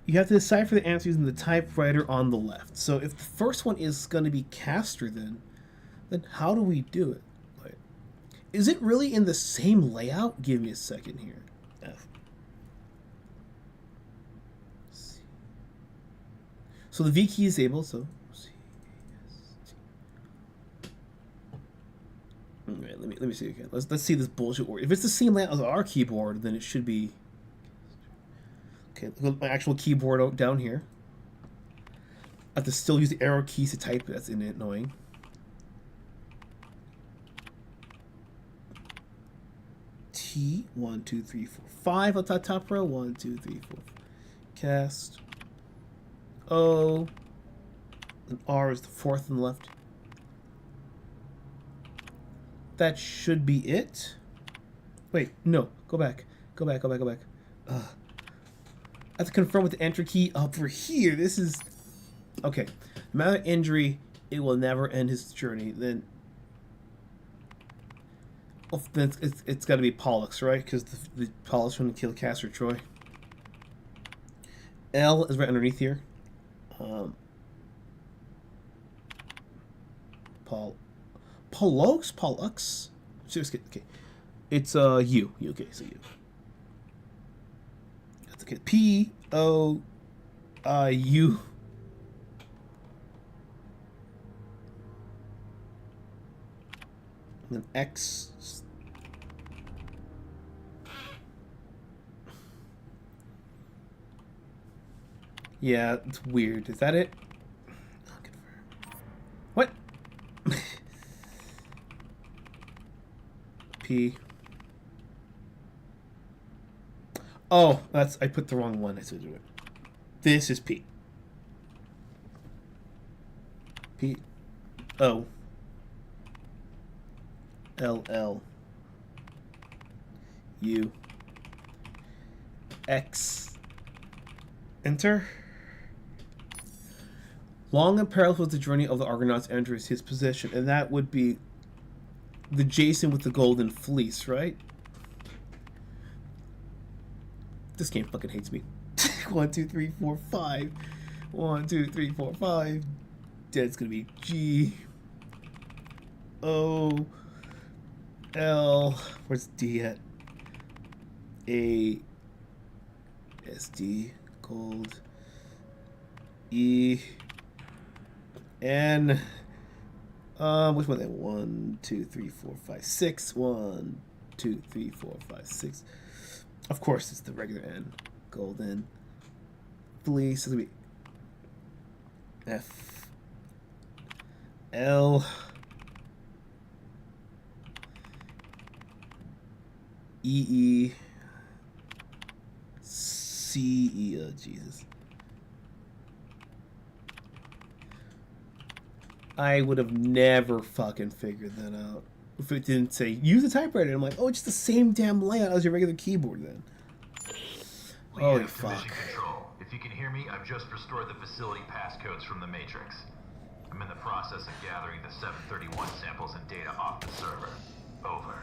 You have to decipher the answer using the typewriter on the left. So if the first one is going to be Castor, then how do we do it? Like, is it really in the same layout? Give me a second here. F. So the V key is able, so alright, let me see again. Let's see this bullshit word. If it's the same layout as our keyboard, then it should be okay. Look at my actual keyboard down here. I have to still use the arrow keys to type. That's annoying. T 1 2 3 4 5 on top row. 1 2 3 4. Cast. O. And R is the fourth on the left. That should be it. Wait, no. Go back. Go back. I have to confirm with the enter key over here. This is... Okay. No matter injury, it will never end his journey. Then... Oh, then it's got to be Pollux, right? Because the Pollux from the kill Castor Troy. L is right underneath here. Pollux? Seriously, okay. It's U. Okay, so U. That's okay. P O U. And then X. Yeah, it's weird. Is that it? What? P. Oh, I put the wrong one. I should do it. This is P. P. O. L. L. U. X. Enter. Long and perilous was the journey of the Argonauts enters his position, and that would be the Jason with the golden fleece, right? This game fucking hates me. 1 2 3 4 5. 1 2 3 4 5. That's gonna be G O L. Where's D at? A S D gold E N. Which one? 1 2 3 4 5 6. 1 2 3 4 5 6. Of course, it's the regular N. Golden fleece. It's gonna be F L E E C E. Oh, Jesus. I would have never fucking figured that out if it didn't say use a typewriter. I'm like, oh, it's just the same damn layout as your regular keyboard then. Holy fuck. Control. If you can hear me, I've just restored the facility passcodes from the Matrix. I'm in the process of gathering the 731 samples and data off the server. Over.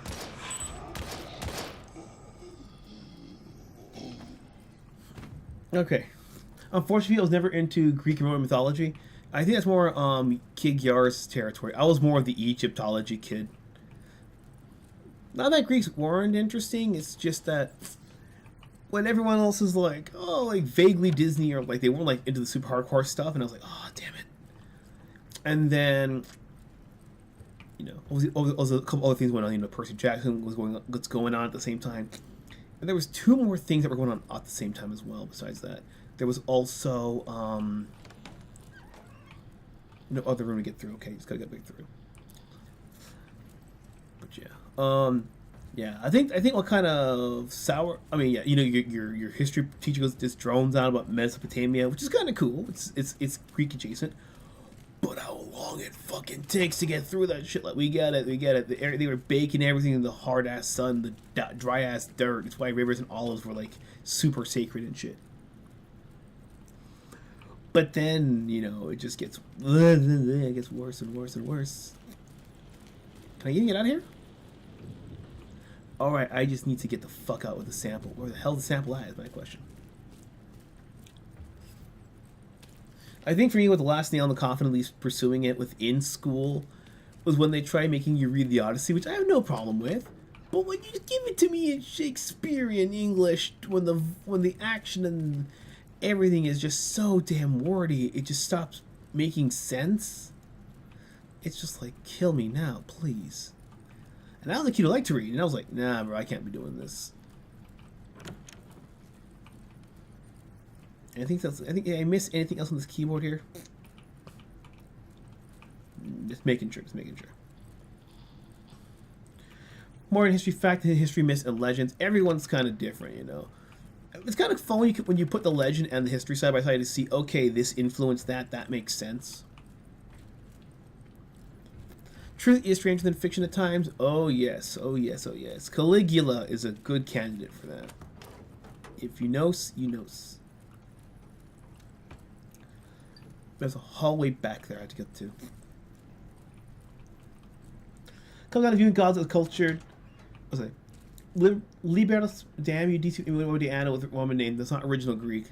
Okay. Unfortunately, I was never into Greek and Roman mythology. I think that's more Kid Yar's territory. I was more of the Egyptology kid. Not that Greeks weren't interesting, it's just that when everyone else is like, oh, like vaguely Disney, or like they weren't like into the super hardcore stuff, and I was like, oh, damn it. And then, you know, also a couple other things went on. You know, Percy Jackson was what's going on at the same time. And there was two more things that were going on at the same time as well, besides that. There was also, no other room to get through. Okay, just gotta get back through. But yeah, yeah. I think what kind of sour. I mean, yeah. You know, your history teacher goes just drones on about Mesopotamia, which is kind of cool. It's Greek adjacent. But how long it fucking takes to get through that shit? Like we get it. They were baking everything in the hard ass sun, the dry ass dirt. It's why rivers and olives were like super sacred and shit. But then, you know, it just gets worse and worse and worse. Can I even get out of here? Alright, I just need to get the fuck out with the sample. Where the hell is the sample at is my question. I think for me, what the last nail in the coffin, at least pursuing it within school, was when they tried making you read the Odyssey, which I have no problem with. But when you give it to me in Shakespearean English, when the action everything is just so damn wordy. It just stops making sense. It's just like, kill me now, please. And I was a kid who liked to read, and I was like, nah, bro, I can't be doing this. I think I missed anything else on this keyboard here. Just making sure. More in history, fact, history, myths, and legends. Everyone's kind of different, you know. It's kind of fun when you put the legend and the history side by side to see, okay, this influenced that. That makes sense. Truth is stranger than fiction at times. Oh yes. Caligula is a good candidate for that. If you know, you know. There's a hallway back there I have to get to. Comes out of viewing gods as cultured. What's it? Libertas, damn you, Diana with a Roman name. That's not original Greek.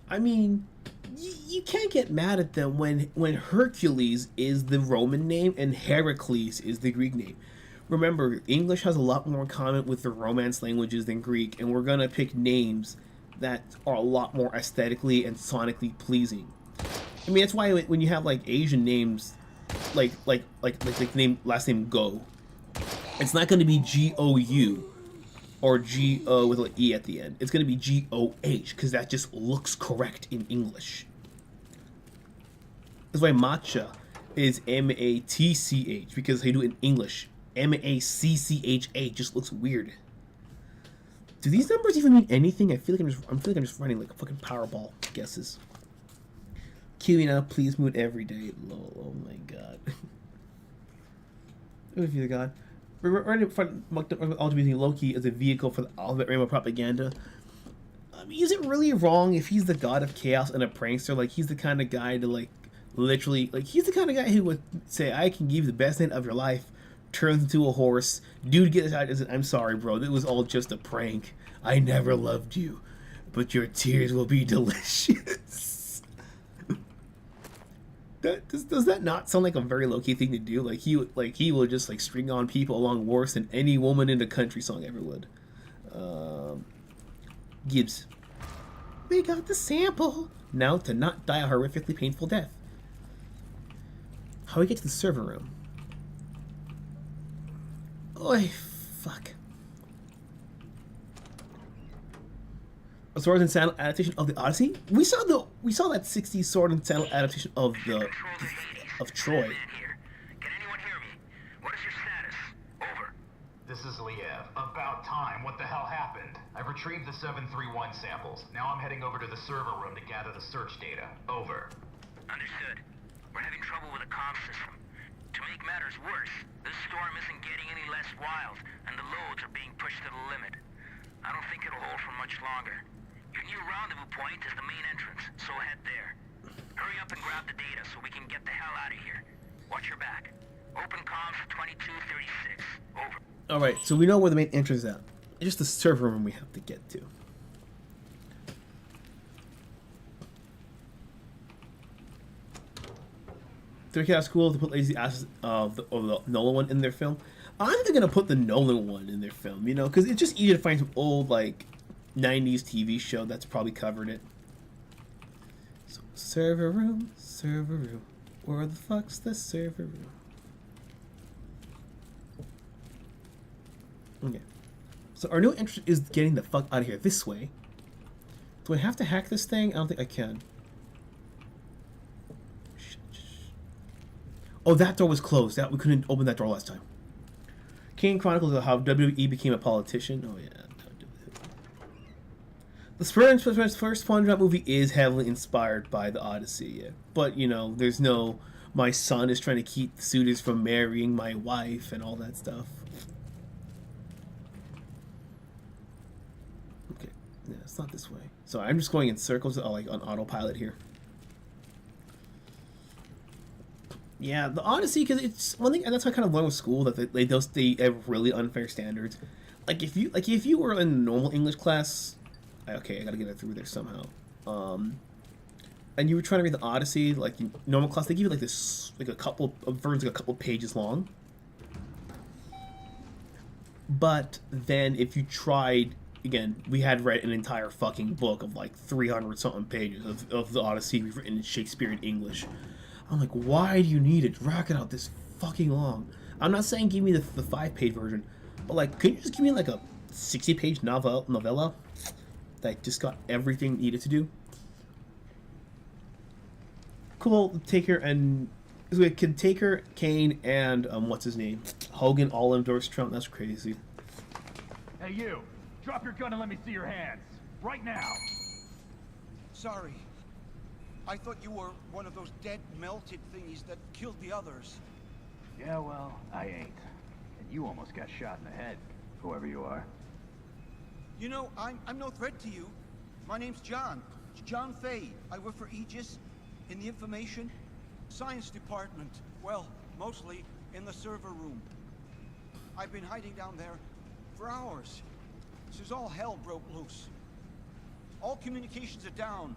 I mean, you can't get mad at them when Hercules is the Roman name and Heracles is the Greek name. Remember, English has a lot more in common with the Romance languages than Greek, and we're gonna pick names that are a lot more aesthetically and sonically pleasing. I mean, that's why when you have like Asian names, like name last name Go, it's not going to be G-O-U or G-O with an E at the end. It's going to be G-O-H because that just looks correct in English. That's why matcha is M-A-T-C-H because they do it in English. M-A-C-C-H-A just looks weird. Do these numbers even mean anything? I feel like I'm just running like fucking Powerball guesses. Queuing up, please mood every day. Lol, oh my god. If you're the god. We're right in front of using Loki as a vehicle for the Alphabet Rainbow propaganda. I mean, is it really wrong if he's the god of chaos and a prankster? Like, he's the kind of guy to, like, literally, like, he's the kind of guy who would say, I can give you the best night of your life, turns into a horse, dude gets out and says, I'm sorry, bro, it was all just a prank. I never loved you, but your tears will be delicious. Does that not sound like a very low-key thing to do? Like he will just like string on people along worse than any woman in the country song ever would. Gibbs. We got the sample. Now to not die a horrifically painful death. How do we get to the server room? Oy, fuck. A Sword and Sandal adaptation of the Odyssey? We saw that 60s Sword and Sandal adaptation of Troy. Can anyone hear me? What is your status? Over. This is Liev. About time. What the hell happened? I've retrieved the 731 samples. Now I'm heading over to the server room to gather the search data. Over. Understood. We're having trouble with the comm system. To make matters worse, this storm isn't getting any less wild, and the loads are being pushed to the limit. I don't think it'll hold for much longer. Your new rendezvous point is the main entrance, so head there. Hurry up and grab the data so we can get the hell out of here. Watch your back. Open comms 2236. Over. Alright, so we know where the main entrance is at. It's just the server room we have to get to. Do we have school to put lazy asses of the Nolan one in their film? I think they're gonna put the Nolan one in their film, you know, because it's just easy to find some old like 90s TV show that's probably covered it. So server room, where the fuck's the server room? Okay, so our new interest is getting the fuck out of here this way. Do I have to hack this thing? I don't think I can. Oh, that door was closed. That we couldn't open that door last time. Kane chronicles of how WWE became a politician. Oh yeah. The first SpongeBob movie is heavily inspired by the Odyssey, yeah. But, you know, there's no, my son is trying to keep the suitors from marrying my wife and all that stuff. Okay, yeah, it's not this way. So I'm just going in circles, like on autopilot here. Yeah, the Odyssey, because it's one thing, and that's what I kind of learned with school, that they have really unfair standards. Like if you were in normal English class, okay, I gotta get it through there somehow. And you were trying to read the Odyssey, like in normal class, they give you like this, like a couple of versions, like a couple pages long. But then if you tried again, we had read an entire fucking book of like 300 something pages of the Odyssey written in Shakespearean English. I'm like, why do you need to drag it out this fucking long? I'm not saying give me the 5-page version, but like, could you just give me like a 60-page novella that just got everything needed to do? Cool, Taker and so we can Taker, Kane, and what's his name? Hogan all endorse Trump. That's crazy. Hey, you! Drop your gun and let me see your hands. Right now! Sorry. I thought you were one of those dead, melted thingies that killed the others. Yeah, well, I ain't. And you almost got shot in the head, whoever you are. You know, I'm no threat to you. My name's John. John Fay. I work for Aegis in the information science department. Well, mostly in the server room. I've been hiding down there for hours. Since all hell broke loose. All communications are down,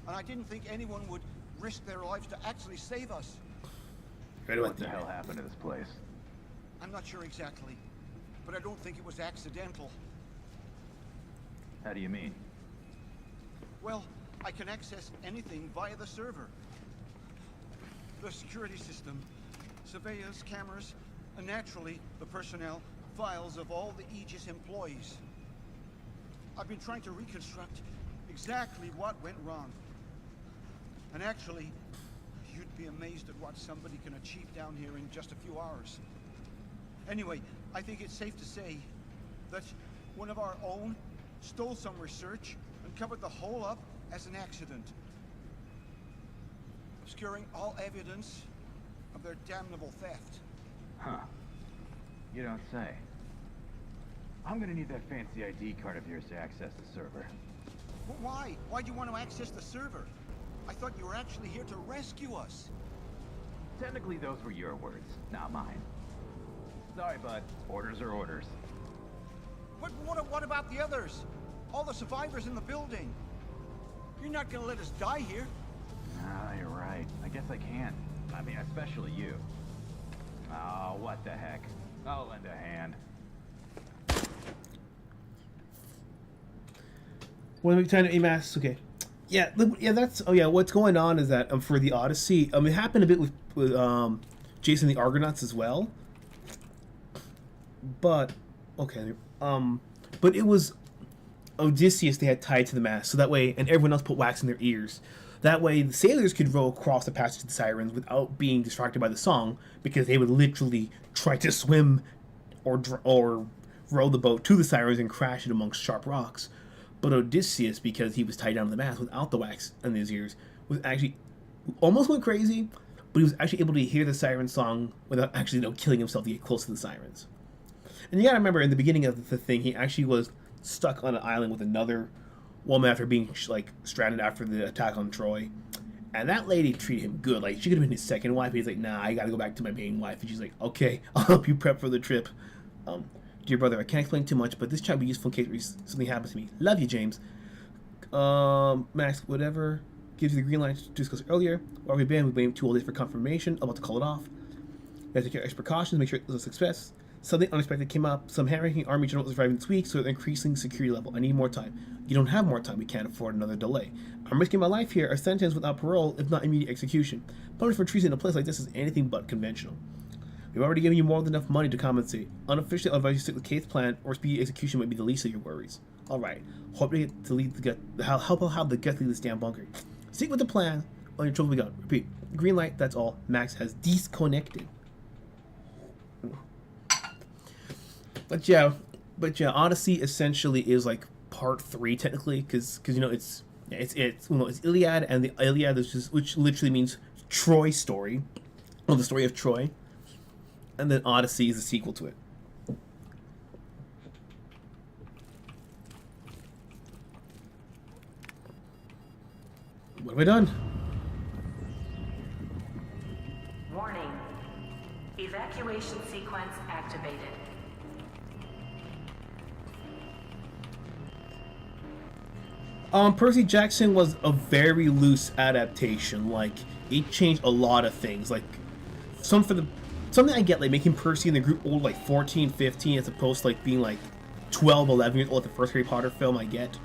and I didn't think anyone would risk their lives to actually save us. What the hell happened to this place? I'm not sure exactly, but I don't think it was accidental. How do you mean? Well, I can access anything via the server. The security system, surveillance cameras, and naturally, the personnel files of all the Aegis employees. I've been trying to reconstruct exactly what went wrong. And actually, you'd be amazed at what somebody can achieve down here in just a few hours. Anyway, I think it's safe to say that one of our own stole some research and covered the whole up as an accident, obscuring all evidence of their damnable theft. Huh. You don't say. I'm gonna need that fancy ID card of yours to access the server. But why? Why do you want to access the server? I thought you were actually here to rescue us. Technically, those were your words, not mine. Sorry, bud. Orders are orders. But what about the others? All the survivors in the building? You're not gonna let us die here. Ah, you're right. I guess I can. I mean, especially you. Oh, what the heck. I'll lend a hand. What are we trying to AMAS? Okay. Yeah, yeah, that's... Oh, yeah, what's going on is that for the Odyssey... it happened a bit with Jason the Argonauts as well. But... Okay. But it was Odysseus they had tied to the mast, so that way... And everyone else put wax in their ears. That way, the sailors could row across the passage to the sirens without being distracted by the song, because they would literally try to swim or row the boat to the sirens and crash it amongst sharp rocks. But Odysseus, because he was tied down to the mast without the wax in his ears, was actually almost went crazy, but he was actually able to hear the siren song without actually killing himself to get close to the sirens. And you gotta remember, in the beginning of the thing, he actually was stuck on an island with another woman after being like stranded after the attack on Troy. And that lady treated him good. Like, she could have been his second wife, but he's like, nah, I gotta go back to my main wife. And she's like, okay, I'll help you prep for the trip. Dear brother, I can't explain too much, but this chat will be useful in case something happens to me. Love you, James. Max, whatever gives you the green light to discuss earlier. Where we've been, we've waited 2 whole days for confirmation. I'm about to call it off. You have to take extra precautions, make sure it was a success. Something unexpected came up. Some high-ranking army general is arriving this week, so they're increasing security level. I need more time. You don't have more time. We can't afford another delay. I'm risking my life here. A sentence without parole, if not immediate execution. Punishment for treason in a place like this is anything but conventional. We've already given you more than enough money to compensate. Unofficially, I'll advise you to stick with Kate's plan, or speedy execution might be the least of your worries. Alright. Hope to get to lead help out the gut lead this damn bunker. Stick with the plan. On your trouble we got. Repeat. Green light, that's all. Max has disconnected. But yeah, Odyssey essentially is like part 3 technically, because you know it's Iliad, and the Iliad is which literally means Troy story, or the story of Troy, and then Odyssey is a sequel to it. What have we done? Warning. Evacuation sequence activated. Percy Jackson was a very loose adaptation. Like, it changed a lot of things. Like, something I get, like making Percy in the group old, like 14, 15, as opposed to like being like 12, 11 years old at the first Harry Potter film, I get.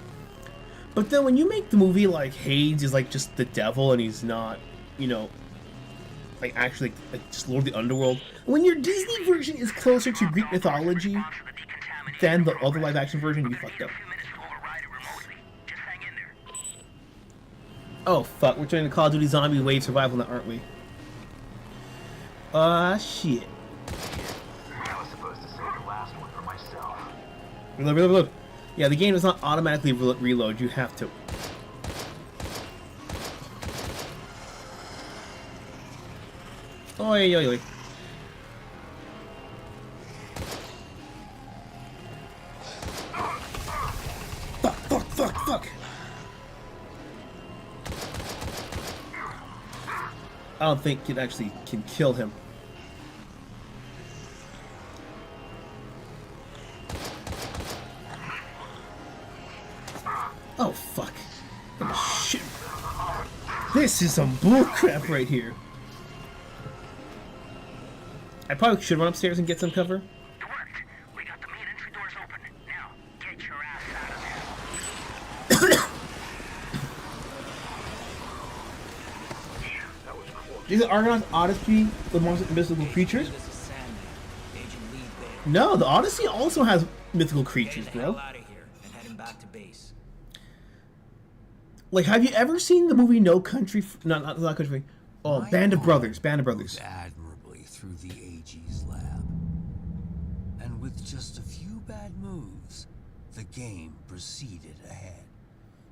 But then when you make the movie like Hades is like just the devil and he's not, you know, like actually like just Lord of the Underworld. When your Disney version is closer to Greek mythology than the other live action version, you fucked up. Oh fuck, we're trying to Call of Duty Zombie Wave Survival now, aren't we? Shit. I was supposed to save the last one for myself. Reload. Yeah, the game does not automatically reload, you have to. Oi, oi, oi. Fuck. I don't think it actually can kill him. Oh, fuck. Oh, shit. This is some bullcrap right here. I probably should run upstairs and get some cover. We got the main entry doors open. Now, get your ass out of there. That was close. These are Argonauts Odyssey with monsters and mythical creatures? No, the Odyssey also has mythical creatures, bro. Like, have you ever seen the movie No Country? Not Country. Oh, Band of Brothers. Admirably through the AG's lab, and with just a few bad moves, the game proceeded ahead.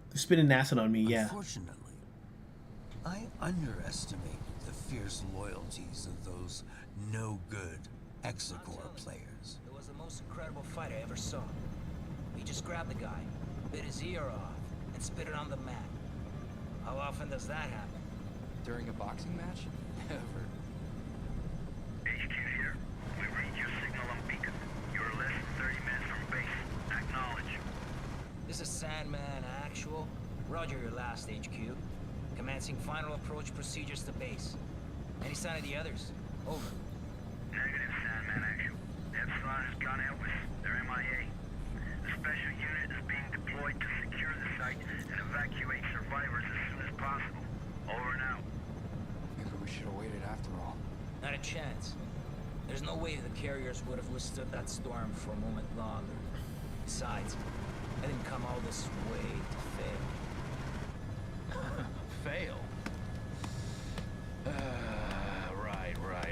They're spitting acid on me, yeah. Unfortunately, I underestimated the fierce loyalties of those no-good Exegor players. It was the most incredible fight I ever saw. He just grabbed the guy, bit his ear off, and spit it on the mat. How often does that happen? During a boxing match? Never. HQ here. We read your signal on beacon. You're less than 30 minutes from base. Acknowledge. This is Sandman Actual. Roger your last HQ. Commencing final approach procedures to base. Any sign of the others? Over. Negative, Sandman Actual. Epsilon has gone out with their MIA. The special unit is being deployed to secure the site and evacuate survivors as soon as possible. Over and out. Maybe we should have waited after all. Not a chance. There's no way the carriers would have withstood that storm for a moment longer. Besides, I didn't come all this way to fail. Fail?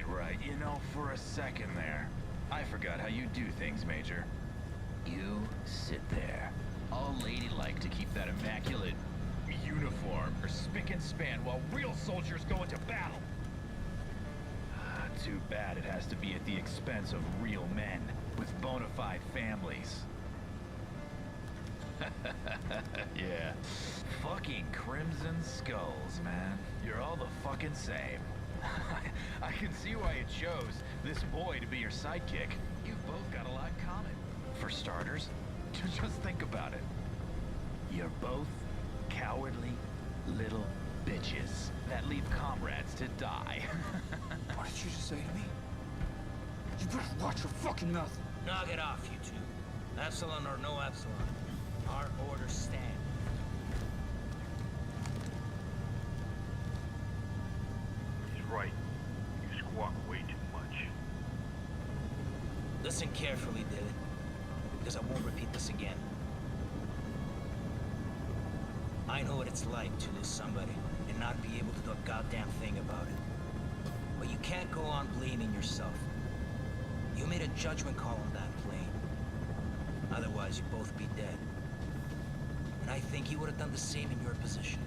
Right. You know, for a second there, I forgot how you do things, Major. You sit there, all ladylike to keep that immaculate uniform or spick and span while real soldiers go into battle. Too bad it has to be at the expense of real men with bona fide families. Yeah. Fucking Crimson Skulls, man. You're all the fucking same. I can see why you chose this boy to be your sidekick. You've both got a lot in common. For starters, just think about it. You're both cowardly little bitches that leave comrades to die. What did you just say to me? You better watch your fucking mouth. Knock it off, you two. Epsilon or no Epsilon. Our orders stand. He's right. You squawk way too much. Listen carefully, David, because I won't repeat this again. I know what it's like to lose somebody and not be able to do a goddamn thing about it. But you can't go on blaming yourself. You made a judgment call on that plane. Otherwise, you'd both be dead. And I think you would have done the same in your position.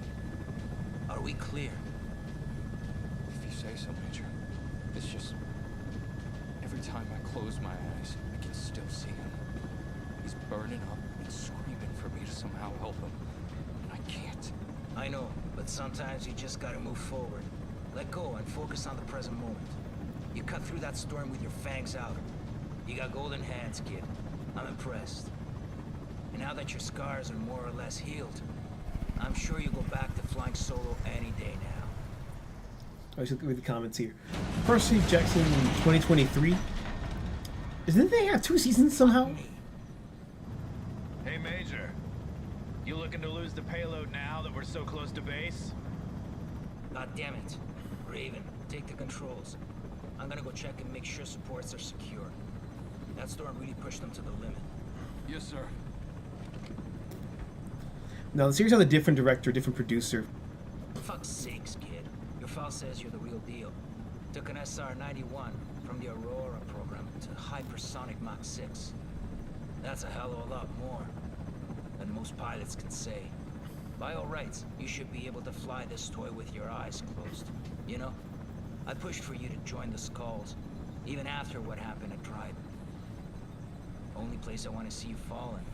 Are we clear? If you say so, Major. It's just... every time I close my eyes, I can still see him. He's burning up and screaming for me to somehow help him. And I can't. I know, but sometimes you just gotta move forward. Let go and focus on the present moment. You cut through that storm with your fangs out. You got golden hands, kid. I'm impressed. And now that your scars are more or less healed, I'm sure you'll go back to flying solo any day now. I should read the comments here. Percy Jackson 2023. Didn't they have 2 seasons somehow? Hey, Major. You looking to lose the payload now that we're so close to base? God damn it. Raven, take the controls. I'm gonna go check and make sure supports are secure. That storm really pushed them to the limit. Yes, sir. Now, the series has a different director, different producer. For fuck's sakes, kid. Your file says you're the real deal. Took an SR-91 from the Aurora program to hypersonic Mach 6. That's a hell of a lot more than most pilots can say. By all rights, you should be able to fly this toy with your eyes closed. You know, I pushed for you to join the Skulls, even after what happened at Trident. Only place I want to see you falling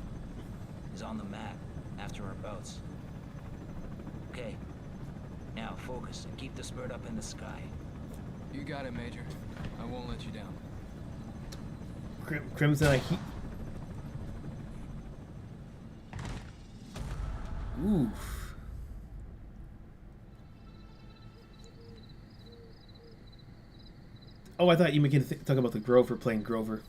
is on the mat after our bouts. Okay, now focus and keep this bird up in the sky. You got it, Major. I won't let you down. Crimson, Oof. Oh, I thought you were going to talk about the Grover playing Grover.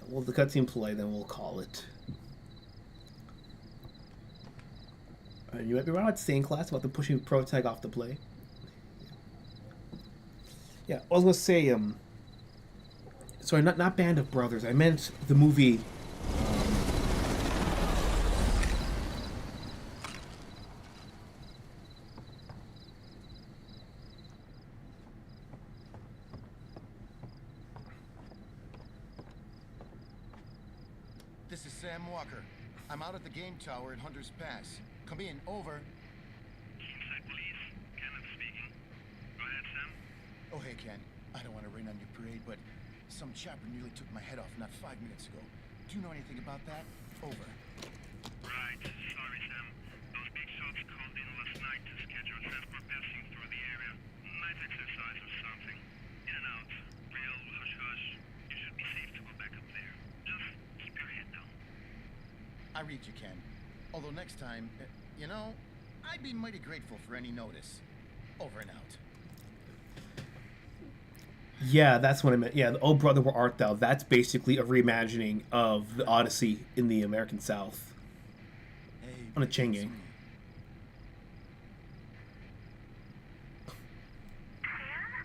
Well, the cutscene play, then we'll call it. You might be right about saying, class, about the pushing pro tag off the play. Yeah, I was gonna say, sorry, not Band of Brothers. I meant the movie. This is Sam Walker. I'm out at the game tower at Hunter's Pass. Come in, over. Inside police, Kenneth speaking. Go ahead, Sam. Oh, hey, Ken. I don't want to rain on your parade, but some chopper nearly took my head off not 5 minutes ago. Do you know anything about that? Over. Right. Sorry, Sam. Those big shots called in last night to schedule transport passing through the area. Night exercise or something. In and out. Real hush-hush. You should be safe to go back up there. Just keep your head down. I read you, Ken. Although next time, you know, I'd be mighty grateful for any notice. Over and out. Yeah, that's what I meant. Yeah, the Oh Brother, Where Art Thou? That's basically a reimagining of the Odyssey in the American South. Hey, On a chain gang. Sam?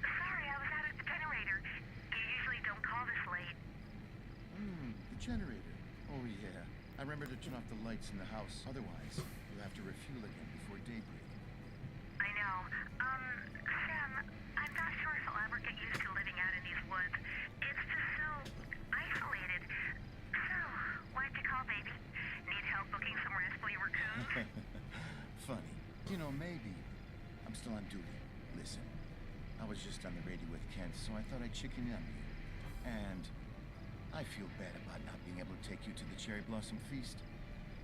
Sorry, I was out at the generator. You usually don't call this late. The generator. Oh, yeah. I remember to turn off the lights in the house. Otherwise, you'll have to refuel again before daybreak. I know. Sam, I'm not sure if I'll ever get used to living out in these woods. It's just so isolated. So, why'd you call, baby? Need help booking some rest while you were coon? Funny. You know, maybe. I'm still on duty. Listen, I was just on the radio with Kent, so I thought I'd chicken in on you. And I feel bad about not being able to take you to the Cherry Blossom Feast.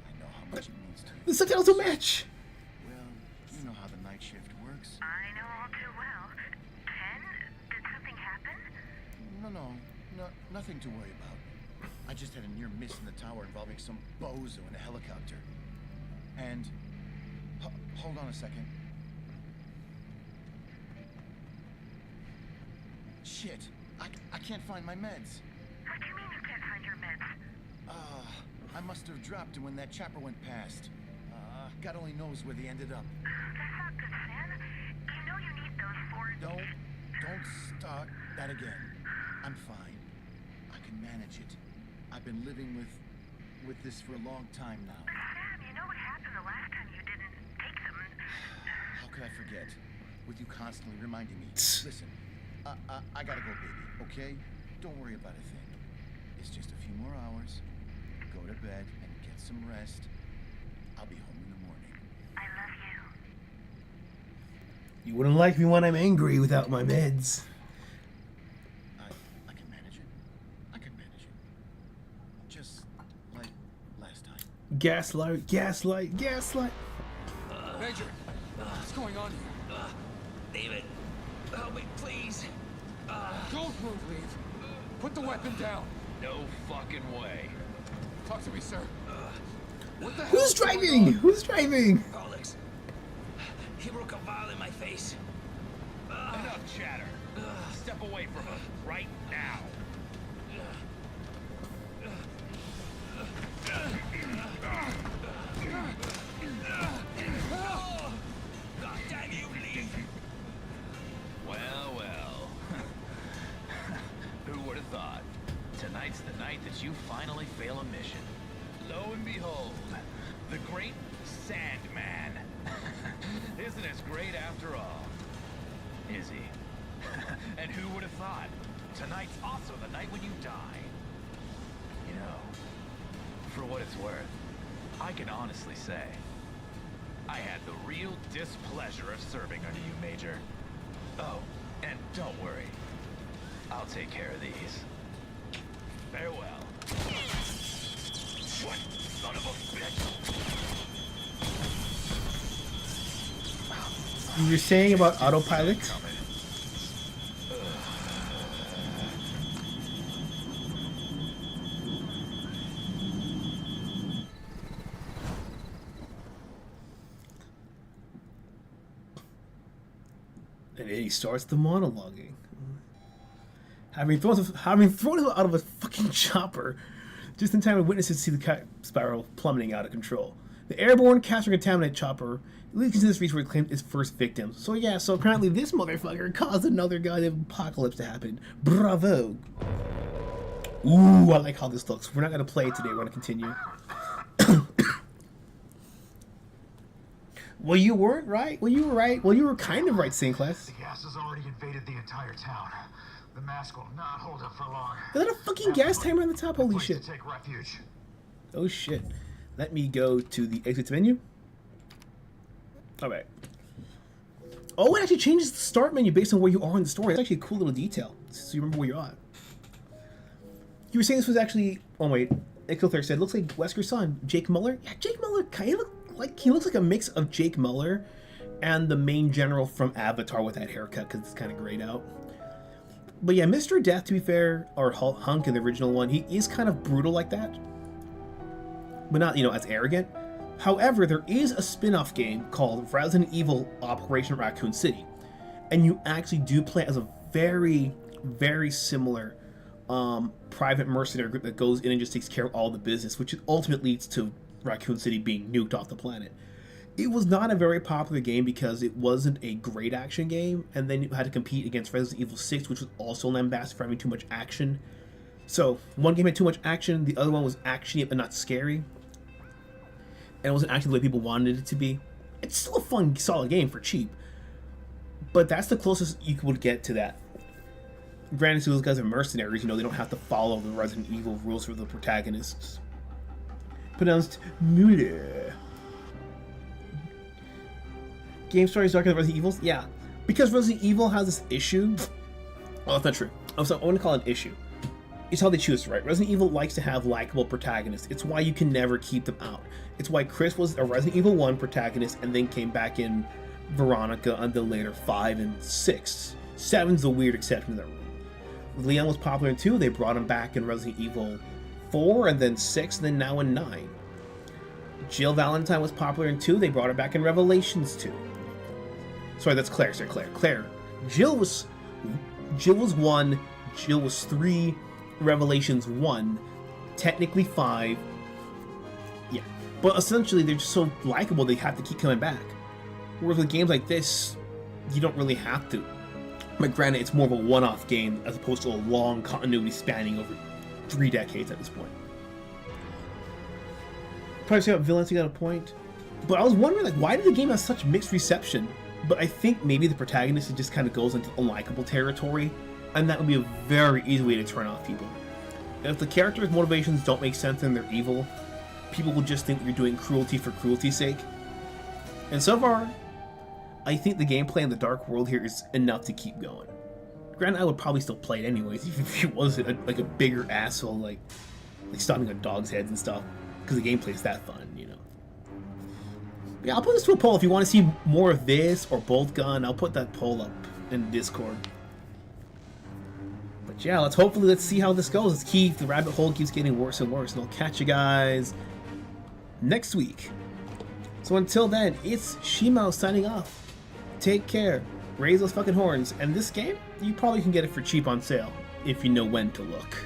I know how much it means to you. The Sentinels will match! Well, you know how the night shift works. I know all too well. Ken, did something happen? No, nothing to worry about. I just had a near miss in the tower involving some bozo in a helicopter. And hold on a second. Shit, I can't find my meds. What do you mean you can't find your meds? I must have dropped them when that chopper went past. God only knows where they ended up. That's not good, Sam. You know you need those for... Don't start that again. I'm fine. I can manage it. I've been living with this for a long time now. Sam, you know what happened the last time you didn't take them? How could I forget? With you constantly reminding me. Listen, I gotta go, baby, okay? Don't worry about a thing. It's just a few more hours. Go to bed and get some rest. I'll be home in the morning. I love you. You wouldn't like me when I'm angry without my meds. I can manage it. I can manage it. Just like last time. Gaslight. Major, what's going on here? David, help me, please. Don't move, Leave. Put the weapon down. No fucking way. Talk to me, sir. What the hell? Who's driving? Alex, he broke a vial in my face. Enough chatter. Step away from him right now. tonight's the night that you finally fail a mission. Lo and behold, the great Sandman. Isn't as great after all? Is he? And who would have thought? Tonight's also the night when you die. You know, for what it's worth, I can honestly say, I had the real displeasure of serving under you, Major. Oh, and don't worry. I'll take care of these. Farewell. What son of a bitch? You're saying about autopilot? And then he starts the monologuing. Having thrown him out of a fucking chopper, just in time to witnesses see the cat spiral plummeting out of control. The airborne, cancer-contaminated chopper leads into this region where it claimed its first victim. So yeah, so apparently this motherfucker caused another goddamn apocalypse to happen. Bravo! Ooh, I like how this looks. We're not gonna play it today, we're gonna continue. Well, you weren't right. Well, you were right. Well, you were kind of right, Sinclass. The gas has already invaded the entire town. The mask will not hold up for long. Is that a fucking gas timer on the top? Holy shit. To take refuge. Oh shit. Let me go to the exit menu. Alright. Oh, it actually changes the start menu based on where you are in the story. That's actually a cool little detail. So you remember where you're at. You were saying this was actually... Oh wait. Icklethir said, looks like Wesker's son, Jake Muller. Yeah, Jake Muller kind of he looks like a mix of Jake Muller and the main general from Avatar with that haircut, because it's kind of grayed out. But yeah, Mr. Death, to be fair, or Hunk in the original one, he is kind of brutal like that. But not, you know, as arrogant. However, there is a spin-off game called Resident Evil Operation Raccoon City. And you actually do play as a very, very similar private mercenary group that goes in and just takes care of all the business, which ultimately leads to Raccoon City being nuked off the planet. It was not a very popular game because it wasn't a great action game, and then you had to compete against Resident Evil 6, which was also lambasted for having too much action. So, one game had too much action, the other one was actiony but not scary. And it wasn't actually the way people wanted it to be. It's still a fun, solid game for cheap. But that's the closest you would get to that. Granted, those guys are mercenaries, you know, they don't have to follow the Resident Evil rules for the protagonists. Pronounced murder. Game story is darker than Resident Evil's? Yeah. Because Resident Evil has this issue. Oh, that's not true. I want to call it an issue. It's how they choose to write. Resident Evil likes to have likable protagonists. It's why you can never keep them out. It's why Chris was a Resident Evil 1 protagonist and then came back in Veronica and then later 5 and 6. 7's the weird exception to that rule. Leon was popular in 2, they brought him back in Resident Evil 4 and then 6 and then now in 9. Jill Valentine was popular in 2, they brought her back in Revelations 2. Sorry, that's Claire, sorry, Claire. Jill was 1, Jill was 3, Revelations 1, technically 5. Yeah. But essentially they're just so likable they have to keep coming back. Whereas with games like this, you don't really have to. But granted, it's more of a one-off game as opposed to a long continuity spanning over 3 decades at this point. Probably say about villains, you got a point. But I was wondering, like, why did the game have such mixed reception? But I think maybe the protagonist just kind of goes into unlikable territory, and that would be a very easy way to turn off people. And if the character's motivations don't make sense and they're evil, people will just think you're doing cruelty for cruelty's sake. And so far, I think the gameplay in the Dark World here is enough to keep going. Granted, I would probably still play it anyways, even if it wasn't like a bigger asshole, like stomping on dogs' heads and stuff, because the gameplay's that fun, you know. Yeah, I'll put this to a poll if you want to see more of this or Bolt Gun. I'll put that poll up in Discord. But yeah, let's see how this goes. Let's keep the rabbit hole keeps getting worse and worse, and I'll catch you guys next week. So until then, it's Shimo signing off. Take care, raise those fucking horns, and this game, you probably can get it for cheap on sale, if you know when to look.